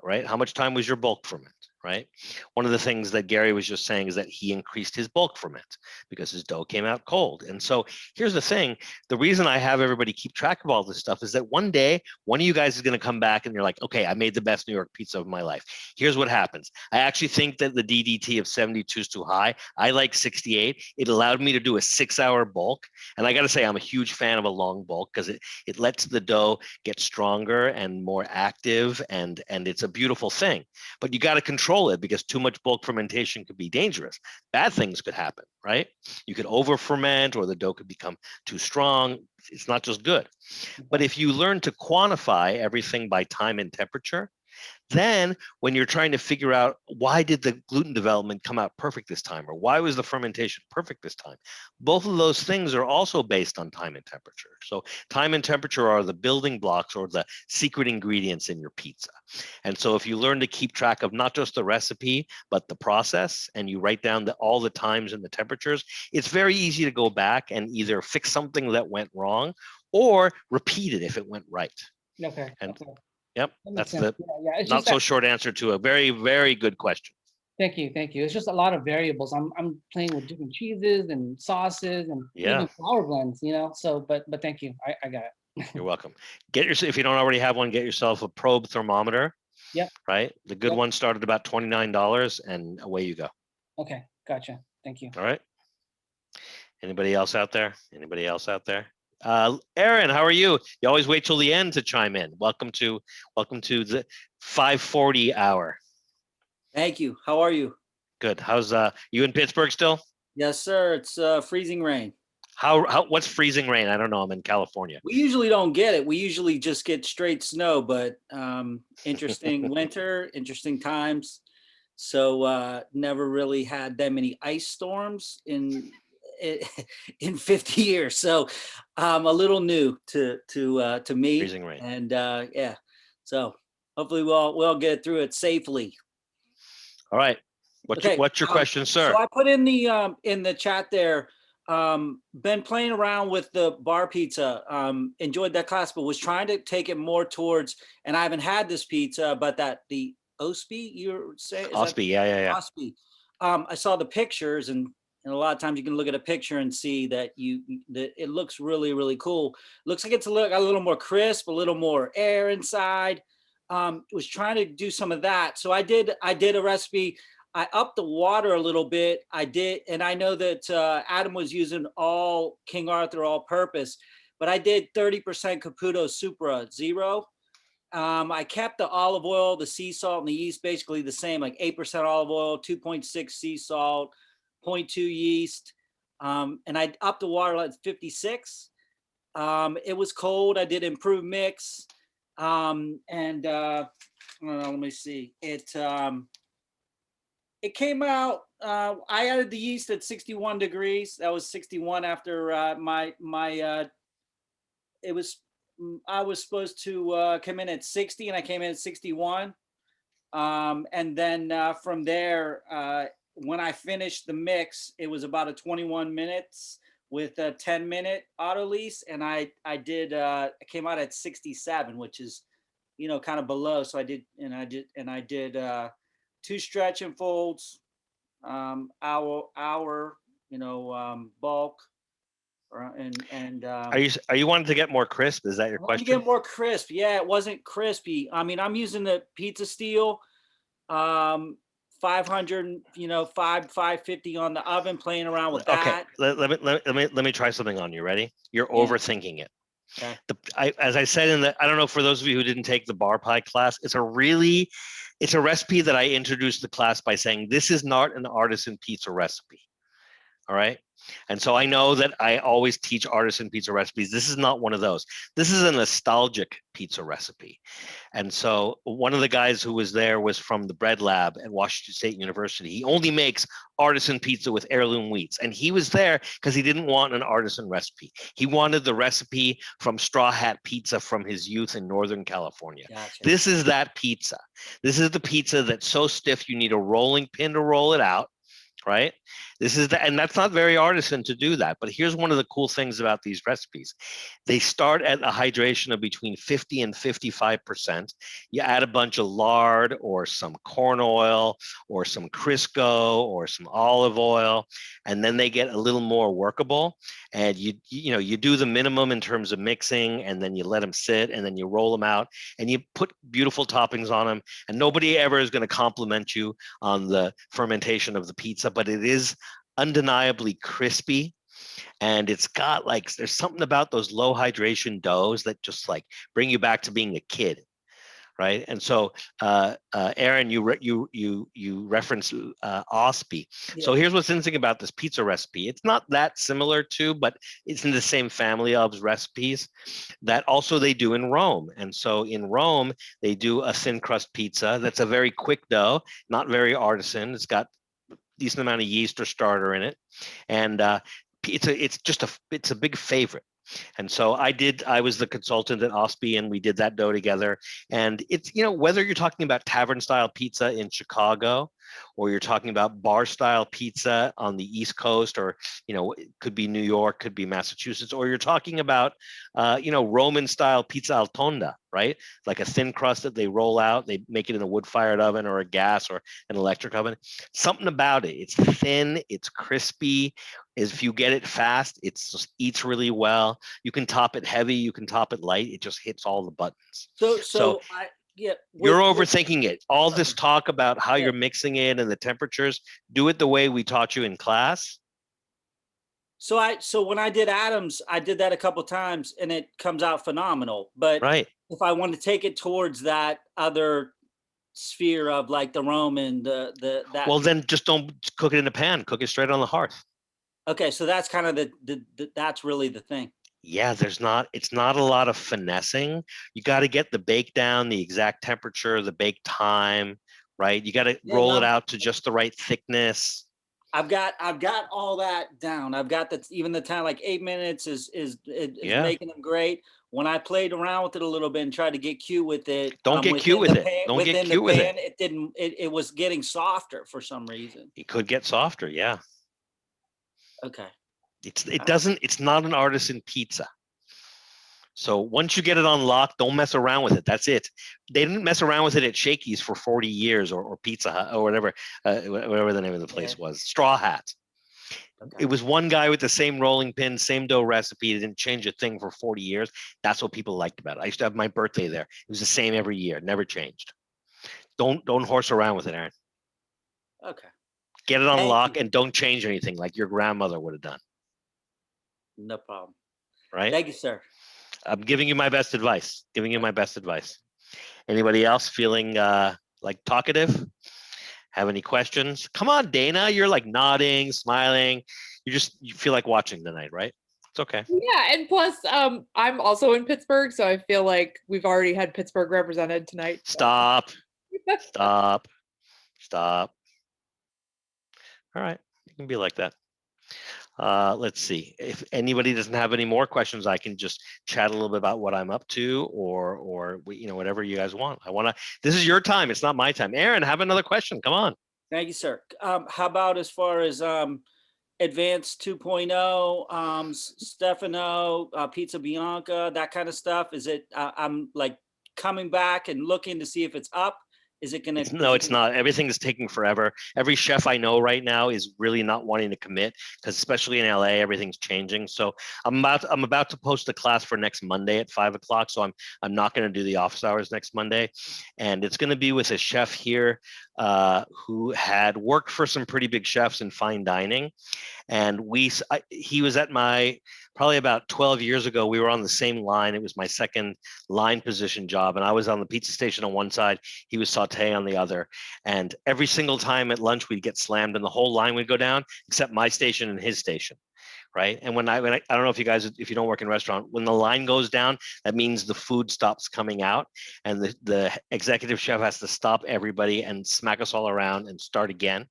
Right? How much time was your bulk ferment? Right? One of the things that Gary was just saying is that he increased his bulk ferment because his dough came out cold. And so here's the thing. The reason I have everybody keep track of all this stuff is that one day, one of you guys is going to come back and you're like, okay, I made the best New York pizza of my life. Here's what happens. I actually think that the DDT of 72 is too high. I like 68. It allowed me to do a 6-hour bulk. And I got to say, I'm a huge fan of a long bulk because it lets the dough get stronger and more active. And it's a beautiful thing. But you got to control it because too much bulk fermentation could be dangerous. Bad things could happen, right? You could over ferment or the dough could become too strong. It's not just good. But if you learn to quantify everything by time and temperature, then when you're trying to figure out why did the gluten development come out perfect this time, or why was the fermentation perfect this time, both of those things are also based on time and temperature. So time and temperature are the building blocks or the secret ingredients in your pizza. And so if you learn to keep track of not just the recipe, but the process, and you write down all the times and the temperatures, it's very easy to go back and either fix something that went wrong or repeat it if it went right. Okay. And okay. Yep, That makes that's sense. the Yeah. It's not just so that, short answer to a very, very good question. thank you. It's just a lot of variables. I'm playing with different cheeses and sauces and Yeah. even flour blends, So, but thank you. I got it. You're welcome. If you don't already have one, get yourself a probe thermometer. Yep. Right. The good Yep. one started about $29 and away you go. Okay, gotcha. Thank you. All right. Anybody else out there? Aaron, how are you? You always wait till the end to chime in. Welcome to the 5:40 hour. Thank you. How are you? Good. How's you in Pittsburgh still? Yes, sir. It's freezing rain. What's freezing rain? I don't know. I'm in California. We usually don't get it. We usually just get straight snow, but interesting winter, interesting times. So never really had that many ice storms in 50 years. So a little new to me. Freezing rain. And yeah. So hopefully we'll get through it safely. All right. What's your question, sir? So I put in the chat there. Been playing around with the bar pizza. Enjoyed that class, but was trying to take it more towards. And I haven't had this pizza, but the Osby you're saying? Osby, yeah. Osby. I saw the pictures, and a lot of times you can look at a picture and see that it looks really, really cool. Looks like it's a little more crisp, a little more air inside. Was trying to do some of that. So I did a recipe. I upped the water a little bit. I did, and I know that Adam was using all King Arthur all-purpose, but I did 30% Caputo Supra 0. I kept the olive oil, the sea salt, and the yeast basically the same, like 8% olive oil, 2.6 sea salt, 0.2 yeast, and I upped the water like 56. It was cold. I did improved mix, and let me see. It came out. I added the yeast at 61 degrees. That was 61 after it was. I was supposed to come in at 60, and I came in at 61. And then from there, when I finished the mix, it was about a 21 minutes with a 10-minute auto lease, and I came out at 67, which is, kind of below. So I did 2 stretch and folds, hour, bulk, and Are you wanting to get more crisp? Is that your question? To get more crisp. Yeah, it wasn't crispy. I mean, I'm using the pizza steel, 500, 550 on the oven, playing around with that. Okay, let me try something on you. Ready? You're overthinking it. Okay. As I said I don't know, for those of you who didn't take the bar pie class, it's a recipe that I introduced the class by saying, this is not an artisan pizza recipe. All right. And so I know that I always teach artisan pizza recipes. This is not one of those. This is a nostalgic pizza recipe. And so one of the guys who was there was from the bread lab at Washington State University. He only makes artisan pizza with heirloom wheats. And he was there because he didn't want an artisan recipe. He wanted the recipe from Straw Hat Pizza from his youth in Northern California. Gotcha. This is that pizza. This is the pizza that's so stiff you need a rolling pin to roll it out. Right? This is and that's not very artisan to do that. But here's one of the cool things about these recipes. They start at a hydration of between 50 and 55%. You add a bunch of lard or some corn oil or some Crisco or some olive oil, and then they get a little more workable. And you do the minimum in terms of mixing, and then you let them sit, and then you roll them out, and you put beautiful toppings on them. And nobody ever is going to compliment you on the fermentation of the pizza, but it is undeniably crispy. And it's got there's something about those low hydration doughs that just bring you back to being a kid. Right. And so, Aaron, you referenced Osby. Yeah. So here's what's interesting about this pizza recipe. It's not that similar to, but it's in the same family of recipes that also they do in Rome. And so in Rome, they do a thin crust pizza. That's a very quick dough, not very artisan. It's got a decent amount of yeast or starter in it. And it's a big favorite. And so I was the consultant at Osby, and we did that dough together. And it's, whether you're talking about tavern style pizza in Chicago, or you're talking about bar style pizza on the East Coast, or, it could be New York, could be Massachusetts, or you're talking about, Roman style pizza al tonda, right? Like a thin crust that they roll out, they make it in a wood fired oven or a gas or an electric oven. Something about it. It's thin, it's crispy. If you get it fast, it just eats really well. You can top it heavy, you can top it light. It just hits all the buttons. You're overthinking it. All this talk about how you're mixing it and the temperatures, do it the way we taught you in class. So when I did Adams, I did that a couple times, and it comes out phenomenal. But right. If I want to take it towards that other sphere of the Roman, that. Well, then just don't cook it in a pan. Cook it straight on the hearth. Okay, so that's kind of that's really the thing. Yeah, it's not a lot of finessing. You got to get the bake down, the exact temperature, the bake time, right? You got to roll it out to just the right thickness. I've got all that down. I've got even the time, 8 minutes is making them great. When I played around with it a little bit and tried to get cute with it, don't get cute with it. Don't get cute with it. It didn't. It was getting softer for some reason. It could get softer, yeah. Okay. It's not an artisan pizza. So once you get it on lock, don't mess around with it. That's it. They didn't mess around with it at Shakey's for 40 years or Pizza Hut or whatever the name of the place was. Straw Hat. Okay. It was one guy with the same rolling pin, same dough recipe. They didn't change a thing for 40 years. That's what people liked about it. I used to have my birthday there. It was the same every year. Never changed. Don't horse around with it, Aaron. Okay. Get it on lock and don't change anything like your grandmother would have done. No problem. Right? Thank you, sir. I'm giving you my best advice. Anybody else feeling talkative? Have any questions? Come on, Dana. You're nodding, smiling. You feel like watching tonight, right? It's okay. Yeah, and plus, I'm also in Pittsburgh, so I feel like we've already had Pittsburgh represented tonight. So. Stop. All right, you can be like that. Let's see. If anybody doesn't have any more questions, I can just chat a little bit about what I'm up to, or whatever you guys want. This is your time. It's not my time. Aaron, have another question. Come on. Thank you, sir. How about as far as Advanced 2.0, Stefano, Pizza Bianca, that kind of stuff? Is it? I'm coming back and looking to see if it's up. Is it going to? No, it's not. Everything is taking forever. Every chef I know right now is really not wanting to commit because, especially in LA, everything's changing. So I'm about to post a class for next Monday at 5:00. So I'm not going to do the office hours next Monday, and it's going to be with a chef here who had worked for some pretty big chefs in fine dining, and he was at my. Probably about 12 years ago, we were on the same line. It was my second line position job. And I was on the pizza station on one side. He was saute on the other. And every single time at lunch, we'd get slammed and the whole line would go down, except my station and his station. right? And when I don't know if you guys, if you don't work in restaurant, when the line goes down, that means the food stops coming out, and the executive chef has to stop everybody and smack us all around and start again.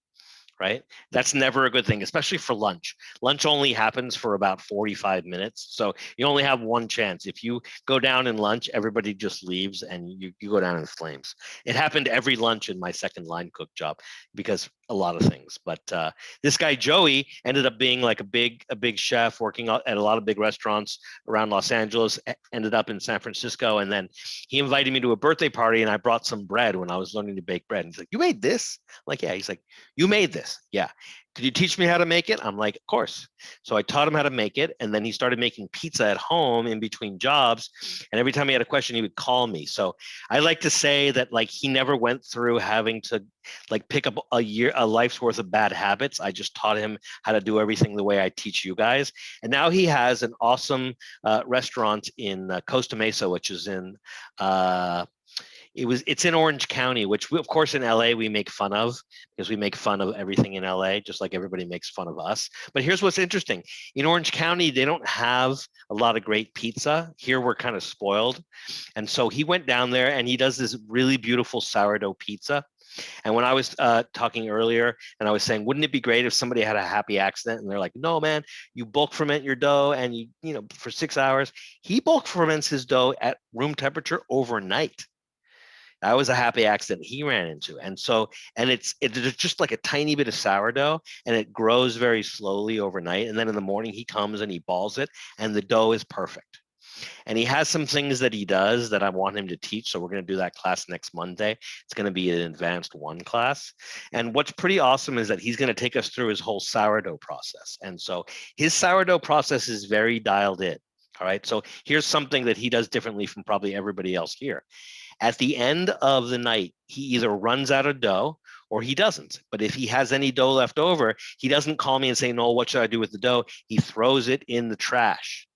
Right? That's never a good thing, especially for lunch. Lunch only happens for about 45 minutes. So you only have one chance. If you go down in lunch, everybody just leaves and you go down in flames. It happened every lunch in my second line cook job because a lot of things. But this guy, Joey, ended up being like a big chef working at a lot of big restaurants around Los Angeles, ended up in San Francisco. And then he invited me to a birthday party and I brought some bread when I was learning to bake bread. And he's like, "You made this?" I'm like, "Yeah." He's like, "You made this?" "Yeah." "Could you teach me how to make it?" I'm like, "Of course." So I taught him how to make it. And then he started making pizza at home in between jobs. And every time he had a question, he would call me. So I like to say that like he never went through having to like pick up a life's worth of bad habits. I just taught him how to do everything the way I teach you guys. And now he has an awesome restaurant in Costa Mesa, which is in it's in Orange County, which we, of course in LA we make fun of because we make fun of everything in LA, just like everybody makes fun of us. But here's what's interesting. In Orange County, they don't have a lot of great pizza. Here we're kind of spoiled. And so he went down there and he does this really beautiful sourdough pizza. And when I was talking earlier and I was saying, wouldn't it be great if somebody had a happy accident? And they're like, "No, man, you bulk ferment your dough and you know, for 6 hours." He bulk ferments his dough at room temperature overnight. That was a happy accident he ran into. And so, and it's just like a tiny bit of sourdough and it grows very slowly overnight. And then in the morning he comes and he balls it and the dough is perfect. And he has some things that he does that I want him to teach. So we're going to do that class next Monday. It's going to be an advanced one class. And what's pretty awesome is that he's going to take us through his whole sourdough process. And so his sourdough process is very dialed in. All right. So here's something that he does differently from probably everybody else here. At the end of the night, he either runs out of dough or he doesn't. But if he has any dough left over, he doesn't call me and say, "No, what should I do with the dough?" He throws it in the trash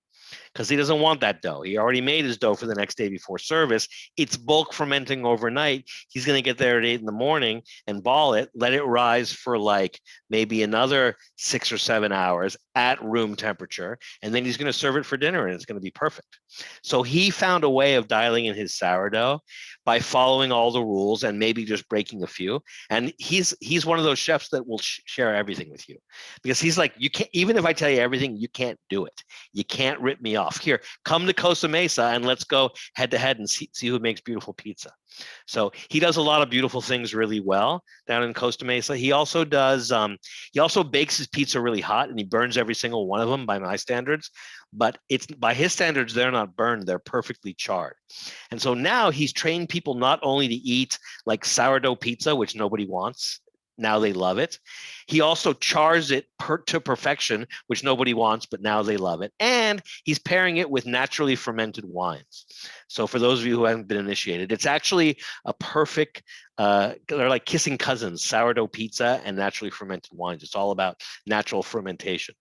because he doesn't want that dough. He already made his dough for the next day before service. It's bulk fermenting overnight. He's going to get there at 8 in the morning and ball it, let it rise for like maybe another 6 or 7 hours at room temperature. And then he's going to serve it for dinner and it's going to be perfect. So he found a way of dialing in his sourdough by following all the rules and maybe just breaking a few. And he's one of those chefs that will share everything with you because he's like, you can't, even if I tell you everything, you can't do it. You can't rip me off. Here, come to Costa Mesa and let's go head to head and see who makes beautiful pizza. So he does a lot of beautiful things really well down in Costa Mesa. He also does, he also bakes his pizza really hot and he burns every single one of them by my standards. But it's by his standards, they're not burned, they're perfectly charred. And so now he's trained people not only to eat like sourdough pizza, which nobody wants. Now they love it. He also chars it to perfection, which nobody wants, but now they love it. And he's pairing it with naturally fermented wines. So for those of you who haven't been initiated, it's actually a perfect, they're like kissing cousins, sourdough pizza and naturally fermented wines. It's all about natural fermentation.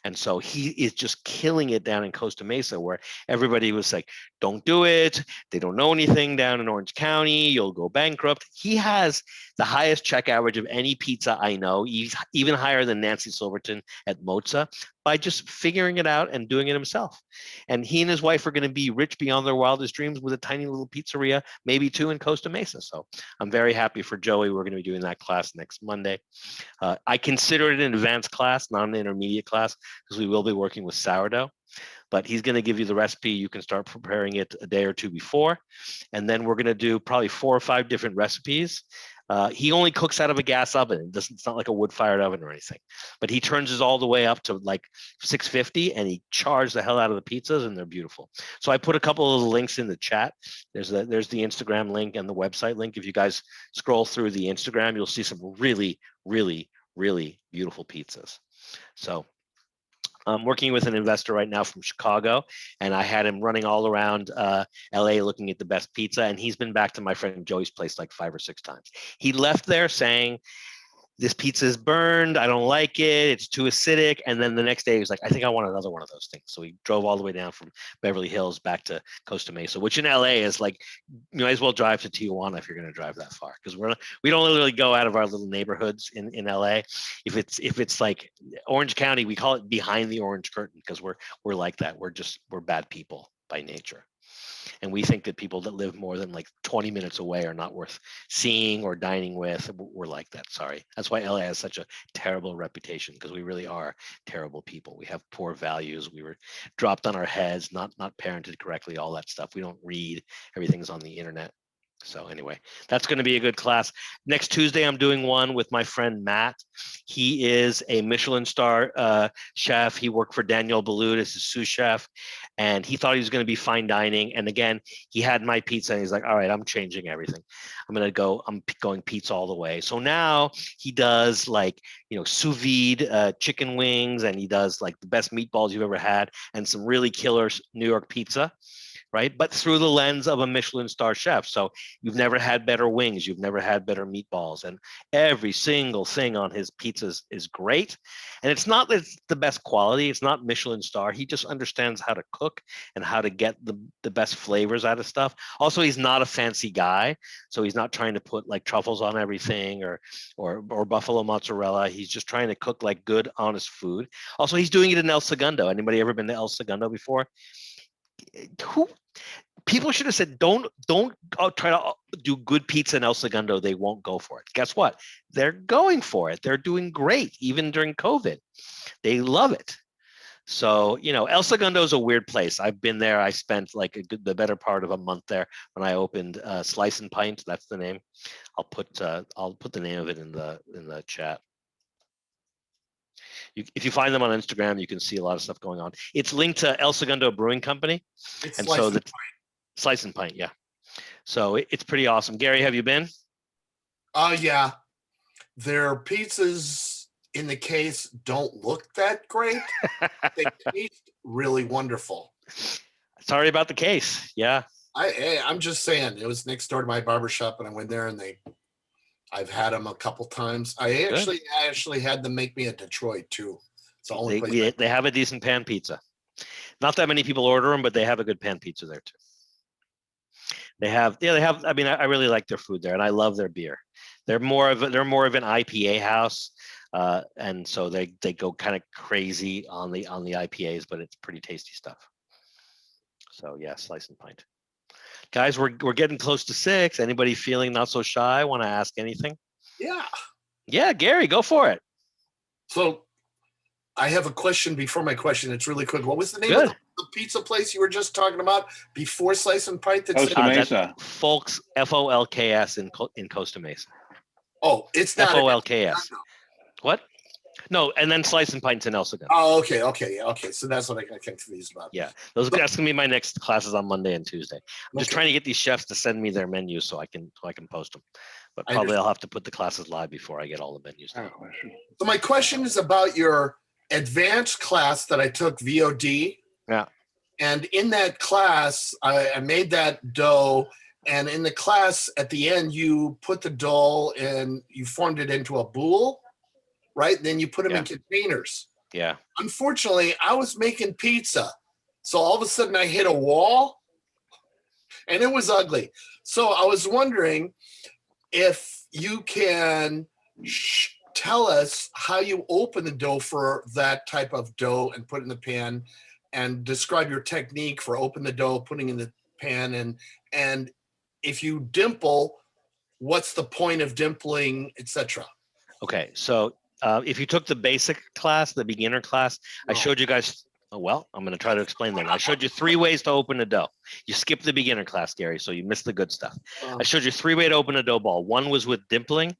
And so he is just killing it down in Costa Mesa where everybody was like, "Don't do it. They don't know anything down in Orange County. You'll go bankrupt." He has the highest check average of any pizza I know, even higher than Nancy Silverton at Mozza, by just figuring it out and doing it himself. And he and his wife are going to be rich beyond their wildest dreams with a tiny little pizzeria, maybe two in Costa Mesa. So I'm very happy for Joey. We're going to be doing that class next Monday. I consider it an advanced class, not an intermediate class, because we will be working with sourdough. But he's going to give you the recipe. You can start preparing it a day or two before. And then we're going to do probably 4 or 5 different recipes. He only cooks out of a gas oven. It's not like a wood-fired oven or anything. But he turns it all the way up to like 650 and he chars the hell out of the pizzas and they're beautiful. So I put a couple of the links in the chat. There's the Instagram link and the website link. If you guys scroll through the Instagram, you'll see some really, really, really beautiful pizzas. So I'm working with an investor right now from Chicago, and I had him running all around LA looking at the best pizza, and he's been back to my friend Joey's place like 5 or 6 times. He left there saying, this pizza is burned. I don't like it. It's too acidic. And then the next day he was like, I think I want another one of those things. So he drove all the way down from Beverly Hills back to Costa Mesa, which in LA is like, you might as well drive to Tijuana if you're going to drive that far, because we don't really go out of our little neighborhoods in LA. If it's like Orange County, we call it behind the orange curtain, because we're like that. We're bad people by nature. And we think that people that live more than like 20 minutes away are not worth seeing or dining with. We're like that. Sorry. That's why LA has such a terrible reputation, because we really are terrible people. We have poor values. We were dropped on our heads, not parented correctly, all that stuff. We don't read. Everything's on the internet. So anyway, that's going to be a good class. Next Tuesday, I'm doing one with my friend Matt. He is a Michelin star chef. He worked for Daniel Boulud as a sous chef, and he thought he was going to be fine dining. And again, he had my pizza, and he's like, all right, I'm changing everything. I'm going pizza all the way. So now he does like, sous vide chicken wings, and he does like the best meatballs you've ever had, and some really killer New York pizza. Right? But through the lens of a Michelin star chef. So you've never had better wings. You've never had better meatballs. And every single thing on his pizzas is great. And it's not that it's the best quality. It's not Michelin star. He just understands how to cook and how to get the best flavors out of stuff. Also, he's not a fancy guy. So he's not trying to put like truffles on everything or buffalo mozzarella. He's just trying to cook like good, honest food. Also, he's doing it in El Segundo. Anybody ever been to El Segundo before? People should have said, don't try to do good pizza in El Segundo. They won't go for it. Guess what? They're going for it. They're doing great, even during COVID. They love it. So, El Segundo is a weird place. I've been there. I spent like the better part of a month there when I opened Slice and Pint. That's the name. I'll put the name of it in the chat. If you find them on Instagram, you can see a lot of stuff going on. It's linked to El Segundo Brewing Company. It's and Slice so and the Pint. Slice and Pint, yeah. So it's pretty awesome. Gary, have you been? Yeah. Their pizzas in the case don't look that great. They taste really wonderful. Sorry about the case. Yeah. I'm just saying, it was next door to my barbershop, and I went there, and I've had them a couple times. I actually had them make me a Detroit too. It's the only place They have a decent pan pizza. Not that many people order them, but they have a good pan pizza there too. They have. I mean, I really like their food there, and I love their beer. They're more of an IPA house, and so they go kind of crazy on the IPAs, but it's pretty tasty stuff. So yeah, Slice and Pint. Guys, we're getting close to 6. Anybody feeling not so shy? Want to ask anything? Yeah, Gary, go for it. So I have a question before my question. It's really quick. What was the name of the pizza place you were just talking about before Slice and Pint? Costa Mesa. Folks, Folks in Costa Mesa. Oh, it's not Folks. What? No, and then Slice and Pints in El Segundo. Oh, okay. So that's what I got confused about. Yeah, that's gonna be my next classes on Monday and Tuesday. I'm just trying to get these chefs to send me their menus so I can post them. But probably I'll have to put the classes live before I get all the menus done. So my question is about your advanced class that I took, VOD. Yeah. And in that class, I made that dough. And in the class, at the end, you put the dough and you formed it into a boule, right? Then you put them in containers. Yeah. Unfortunately, I was making pizza. So all of a sudden I hit a wall and it was ugly. So I was wondering if you can tell us how you open the dough for that type of dough and put it in the pan, and describe your technique for open the dough, putting in the pan, and if you dimple, what's the point of dimpling, etc. Okay, so if you took the basic class, the beginner class, I showed you guys. Well, I'm going to try to explain them. I showed you 3 ways to open a dough. You skipped the beginner class, Gary, so you missed the good stuff. I showed you 3 ways to open a dough ball. One was with dimpling.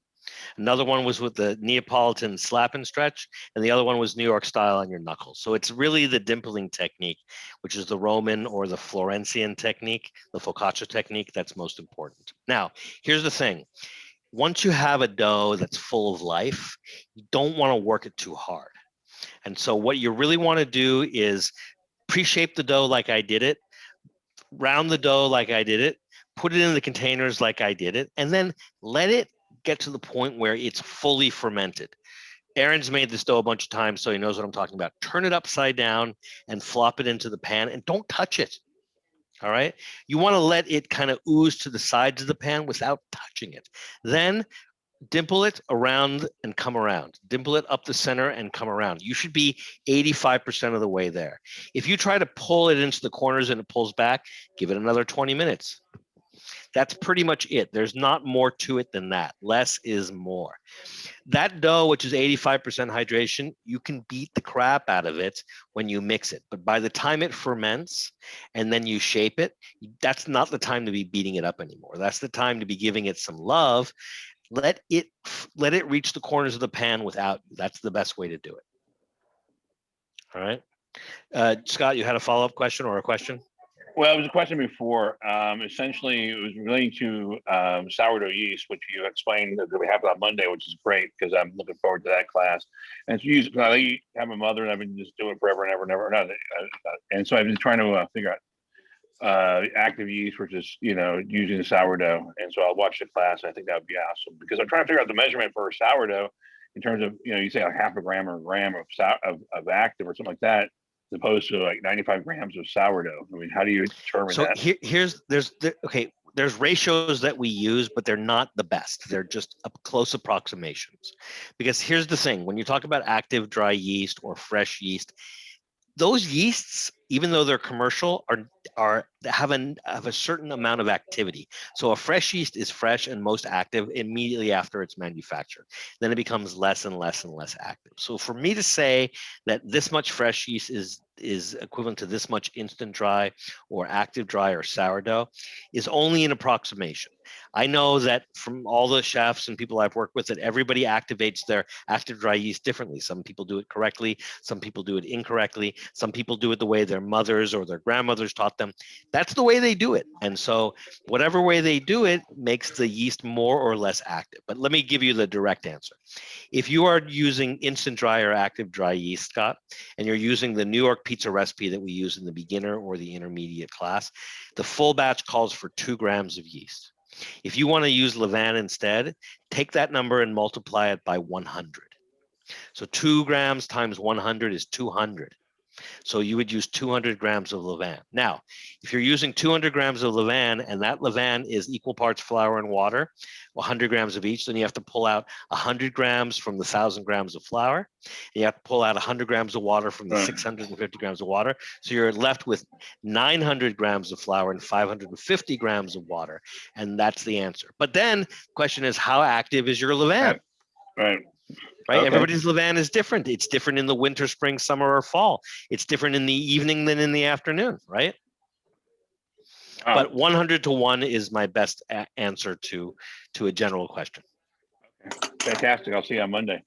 Another one was with the Neapolitan slap and stretch, and the other one was New York style on your knuckles. So it's really the dimpling technique, which is the Roman or the Florentian technique, the focaccia technique, that's most important. Now, here's the thing. Once you have a dough that's full of life, you don't want to work it too hard. And so what you really want to do is pre-shape the dough like I did it, round the dough like I did it, put it in the containers like I did it, and then let it get to the point where it's fully fermented. Aaron's made this dough a bunch of times, so he knows what I'm talking about. Turn it upside down and flop it into the pan, and don't touch it. All right. You want to let it kind of ooze to the sides of the pan without touching it. Then dimple it around and come around. Dimple it up the center and come around. You should be 85% of the way there. If you try to pull it into the corners and it pulls back, give it another 20 minutes. That's pretty much it. There's not more to it than that. Less is more. That dough, which is 85% hydration, you can beat the crap out of it when you mix it. But by the time it ferments and then you shape it, that's not the time to be beating it up anymore. That's the time to be giving it some love. Let it reach the corners of the pan without you. That's the best way to do it. All right. Scott, you had a follow-up question or a question? Well, it was a question before. Essentially, it was relating to sourdough yeast, which you explained that we have on Monday, which is great because I'm looking forward to that class. And it's used. I have a mother, and I've been just doing it forever and ever and ever. And so I've been trying to figure out active yeast versus using sourdough. And so I'll watch the class. I think that would be awesome because I'm trying to figure out the measurement for a sourdough in terms of you say like half a gram or a gram of active or something like that, as opposed to like 95 grams of sourdough. I mean, how do you determine that? There's ratios that we use, but they're not the best. They're just close approximations. Because here's the thing, when you talk about active dry yeast or fresh yeast, those yeasts, even though they're commercial, have a certain amount of activity. So a fresh yeast is fresh and most active immediately after it's manufactured. Then it becomes less and less and less active. So for me to say that this much fresh yeast is equivalent to this much instant dry or active dry or sourdough is only an approximation. I know that from all the chefs and people I've worked with that everybody activates their active dry yeast differently. Some people do it correctly. Some people do it incorrectly. Some people do it the way their mothers or their grandmothers taught them. That's the way they do it. And so whatever way they do it makes the yeast more or less active. But let me give you the direct answer. If you are using instant dry or active dry yeast, Scott, and you're using the New York pizza recipe that we use in the beginner or the intermediate class, the full batch calls for 2 grams of yeast. If you want to use levain instead, take that number and multiply it by 100. So 2 grams times 100 is 200. So you would use 200 grams of levain. Now, if you're using 200 grams of levain and that levain is equal parts flour and water, 100 grams of each, then you have to pull out 100 grams from the 1,000 grams of flour. And you have to pull out 100 grams of water from the 650 grams of water. So you're left with 900 grams of flour and 550 grams of water. And that's the answer. But then the question is, how active is your levain? Right. Right. Okay. Everybody's levain is different. It's different in the winter, spring, summer, or fall. It's different in the evening than in the afternoon. Right. But 100 to 1 is my best answer to a general question. Okay. Fantastic. I'll see you on Monday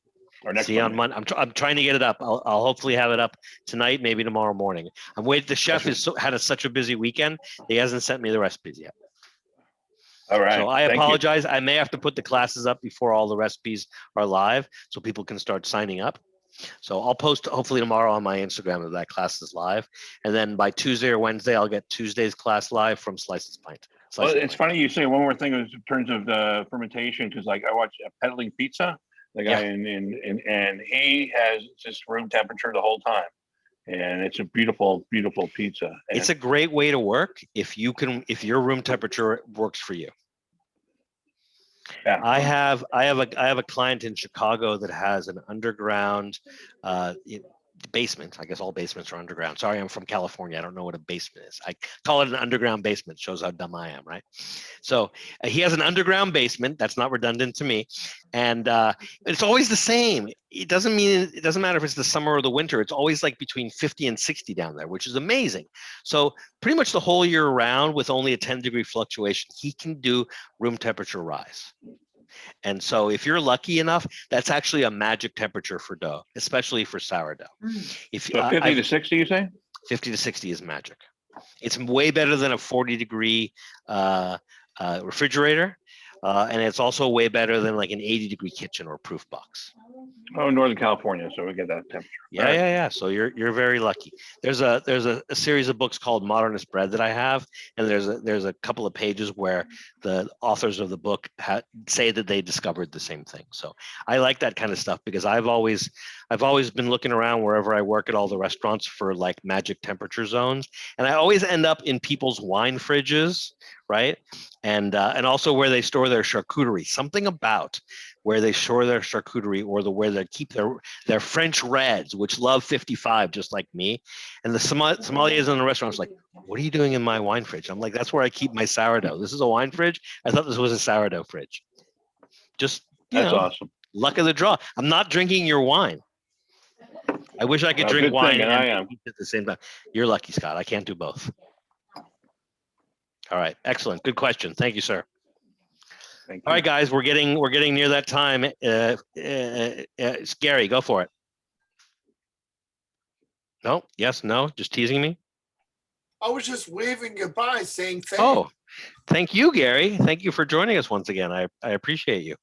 or next. See you on Monday. I'm trying to get it up. I'll hopefully have it up tonight, maybe tomorrow morning. I'm waiting. The chef had such a busy weekend. He hasn't sent me the recipes yet. All right. So I apologize. I may have to put the classes up before all the recipes are live so people can start signing up. So I'll post hopefully tomorrow on my Instagram that class is live. And then by Tuesday or Wednesday, I'll get Tuesday's class live from Slices Pint. Well, it's funny you say one more thing in terms of the fermentation, because like I watch Peddling Pizza, the guy and he has just room temperature the whole time. And it's a beautiful, beautiful pizza. And it's a great way to work if your room temperature works for you. Yeah. I have a client in Chicago that has an underground basement. I guess all basements are underground. Sorry, I'm from California. I don't know what a basement is. I call it an underground basement. Shows how dumb I am, right? So he has an underground basement. That's not redundant to me. And it's always the same. It doesn't matter if it's the summer or the winter. It's always like between 50 and 60 down there, which is amazing. So pretty much the whole year round with only a 10-degree fluctuation, he can do room temperature rise. And so if you're lucky enough, that's actually a magic temperature for dough, especially for sourdough. If 50 to 60, you say? 50 to 60 is magic. It's way better than a 40-degree refrigerator. And it's also way better than like an 80-degree kitchen or proof box. Oh, Northern California, so we get that temperature. Yeah. So you're very lucky. There's a series of books called Modernist Bread that I have, and there's a couple of pages where the authors of the book say that they discovered the same thing. So I like that kind of stuff because I've always been looking around wherever I work at all the restaurants for like magic temperature zones, and I always end up in people's wine fridges, right? And also where they store their charcuterie. Something about where they store their charcuterie or where they keep their French reds, which love 55 just like me. And the sommeliers in the restaurant's like, what are you doing in my wine fridge? I'm like, that's where I keep my sourdough. This is a wine fridge? I thought this was a sourdough fridge. Just, That's awesome. Luck of the draw. I'm not drinking your wine. I wish I could Well, drink good wine thing, and I am. eat at the same time. You're lucky, Scott. I can't do both. All right. Excellent. Good question. Thank you, sir. Thank All you. right, guys, we're getting near that time. It's Gary, go for it. No, yes, no, just teasing me. I was just waving goodbye, saying thanks. Oh, thank you, Gary. Thank you for joining us once again. I appreciate you.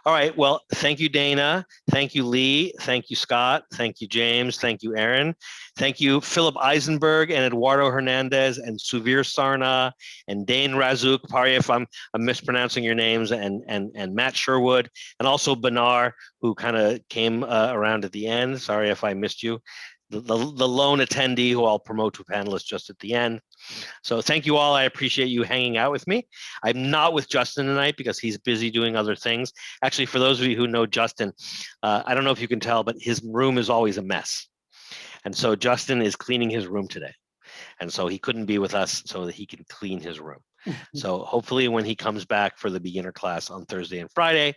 All right. Well, thank you, Dana. Thank you, Lee. Thank you, Scott. Thank you, James. Thank you, Aaron. Thank you, Philip Eisenberg and Eduardo Hernandez and Suvir Sarna and Dane Razuk. Sorry if I'm mispronouncing your names, and Matt Sherwood, and also Benar, who kind of came around at the end. Sorry if I missed you. The lone attendee who I'll promote to panelist just at the end. So thank you all. I appreciate you hanging out with me. I'm not with Justin tonight because he's busy doing other things. Actually, for those of you who know Justin, I don't know if you can tell, but his room is always a mess. And so Justin is cleaning his room today. And so he couldn't be with us so that he can clean his room. So hopefully when he comes back for the beginner class on Thursday and Friday,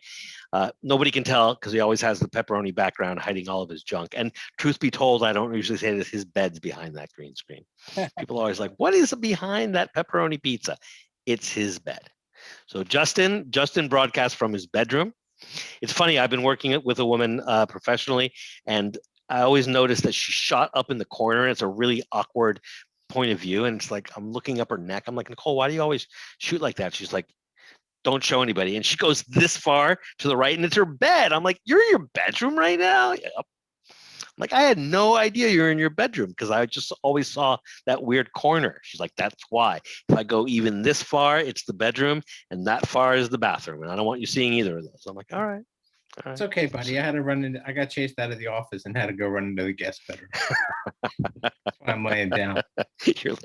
nobody can tell because he always has the pepperoni background hiding all of his junk. And truth be told, I don't usually say that his bed's behind that green screen. People are always like, what is behind that pepperoni pizza? It's his bed. So Justin broadcasts from his bedroom. It's funny, I've been working with a woman professionally, and I always notice that she's shot up in the corner. And it's a really awkward point of view. And it's like, I'm looking up her neck. I'm like, Nicole, why do you always shoot like that? She's like, don't show anybody. And she goes this far to the right, and it's her bed. I'm like, you're in your bedroom right now? Yep. I'm like, I had no idea you're in your bedroom because I just always saw that weird corner. She's like, that's why. If I go even this far, it's the bedroom, and that far is the bathroom. And I don't want you seeing either of those. I'm like, all right. It's okay, buddy. I got chased out of the office and had to go run into the guest bedroom. That's why I'm laying down. You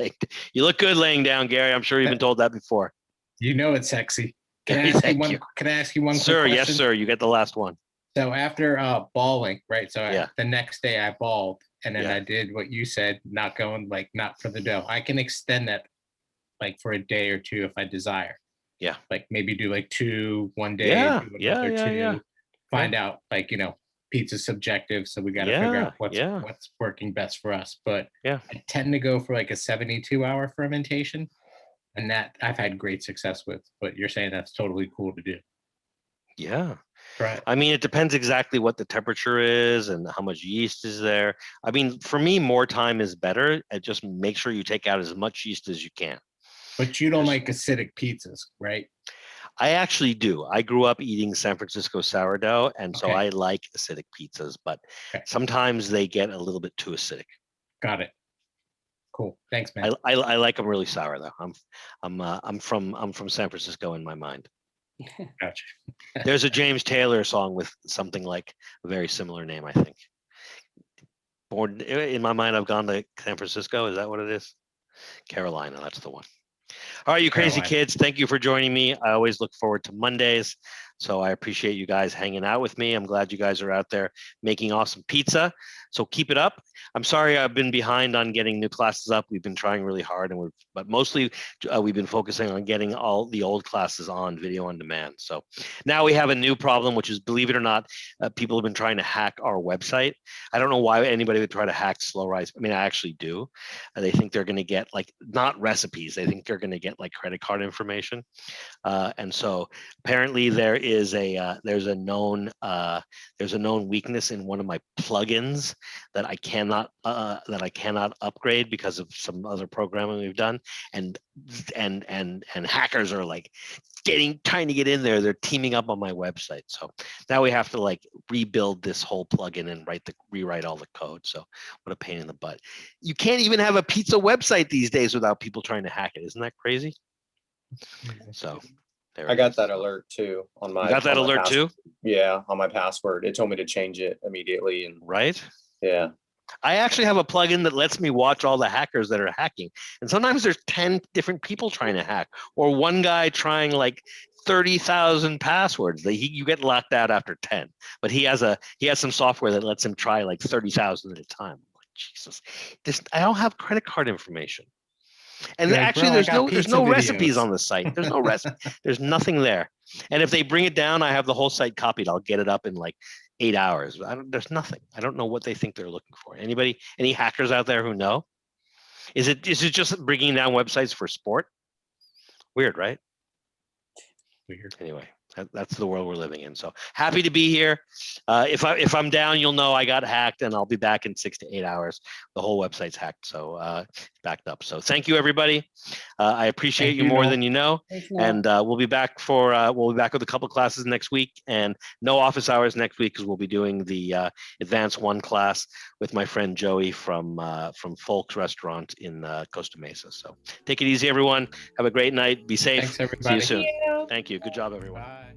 look good laying down, Gary. I'm sure you've been told that before. You know it's sexy. Can I ask you one sir, quick question? Yes, sir. You get the last one. So after bawling, right? So the next day I bawled, and then I did what you said, not for the dough. I can extend that like for a day or two if I desire. Yeah. Like maybe do like 2 one day, do another 2. Find out, like, pizza's subjective, so we got to figure out what's working best for us. But I tend to go for like a 72-hour fermentation, and that I've had great success with. But you're saying that's totally cool to do. Yeah. Right. I mean, it depends exactly what the temperature is and how much yeast is there. I mean, for me, more time is better. Just make sure you take out as much yeast as you can. But you don't like acidic pizzas, right? I actually do. I grew up eating San Francisco sourdough, and so I like acidic pizzas, but sometimes they get a little bit too acidic. Got it. Cool. Thanks, man. I like them really sour though. I'm from San Francisco in my mind. Gotcha. There's a James Taylor song with something like a very similar name, I think. Born in my mind, I've gone to San Francisco. Is that what it is? Carolina, that's the one. All right, you crazy kids, thank you for joining me. I always look forward to Mondays, so I appreciate you guys hanging out with me. I'm glad you guys are out there making awesome pizza, so keep it up. I'm sorry I've been behind on getting new classes up. We've been trying really hard, but mostly we've been focusing on getting all the old classes on video on demand. So now we have a new problem, which is, believe it or not, people have been trying to hack our website. I don't know why anybody would try to hack Slow Rise. I mean, I actually do. They think they're going to get not recipes. They think they're going to get credit card information. And so apparently there is there's a known weakness in one of my plugins that I cannot upgrade because of some other programming we've done, and hackers are like trying to get in there. They're teaming up on my website. So now we have to like rebuild this whole plugin and rewrite all the code. So what a pain in the butt. You can't even have a pizza website these days without people trying to hack it. Isn't that crazy? So there I got that alert too on my. You got that alert too? Yeah, on my password. It told me to change it immediately. And right? Yeah. I actually have a plugin that lets me watch all the hackers that are hacking. And sometimes there's 10 different people trying to hack, or one guy trying like 30,000 passwords. You get locked out after 10. But he has some software that lets him try like 30,000 at a time. I'm like, Jesus, I don't have credit card information. And You're actually, like, there's no videos. recipes on the site. There's no recipe. There's nothing there. And if they bring it down, I have the whole site copied. I'll get it up in like 8 hours. There's nothing. I don't know what they think they're looking for. Any hackers out there who know? Is it just bringing down websites for sport? Weird, right? Weird. Anyway, that's the world we're living in. So happy to be here. If I'm down, you'll know I got hacked, and I'll be back in 6 to 8 hours. The whole website's hacked, so backed up. So thank you, everybody. I appreciate you more than you know. Thanks, Noel. And we'll be back with a couple classes next week, and no office hours next week because we'll be doing the Advanced 1 class with my friend Joey from Folks Restaurant in Costa Mesa. So take it easy, everyone. Have a great night. Be safe. Thanks, everybody. See you soon. Thank you. Thank you. Good job, everyone. Bye.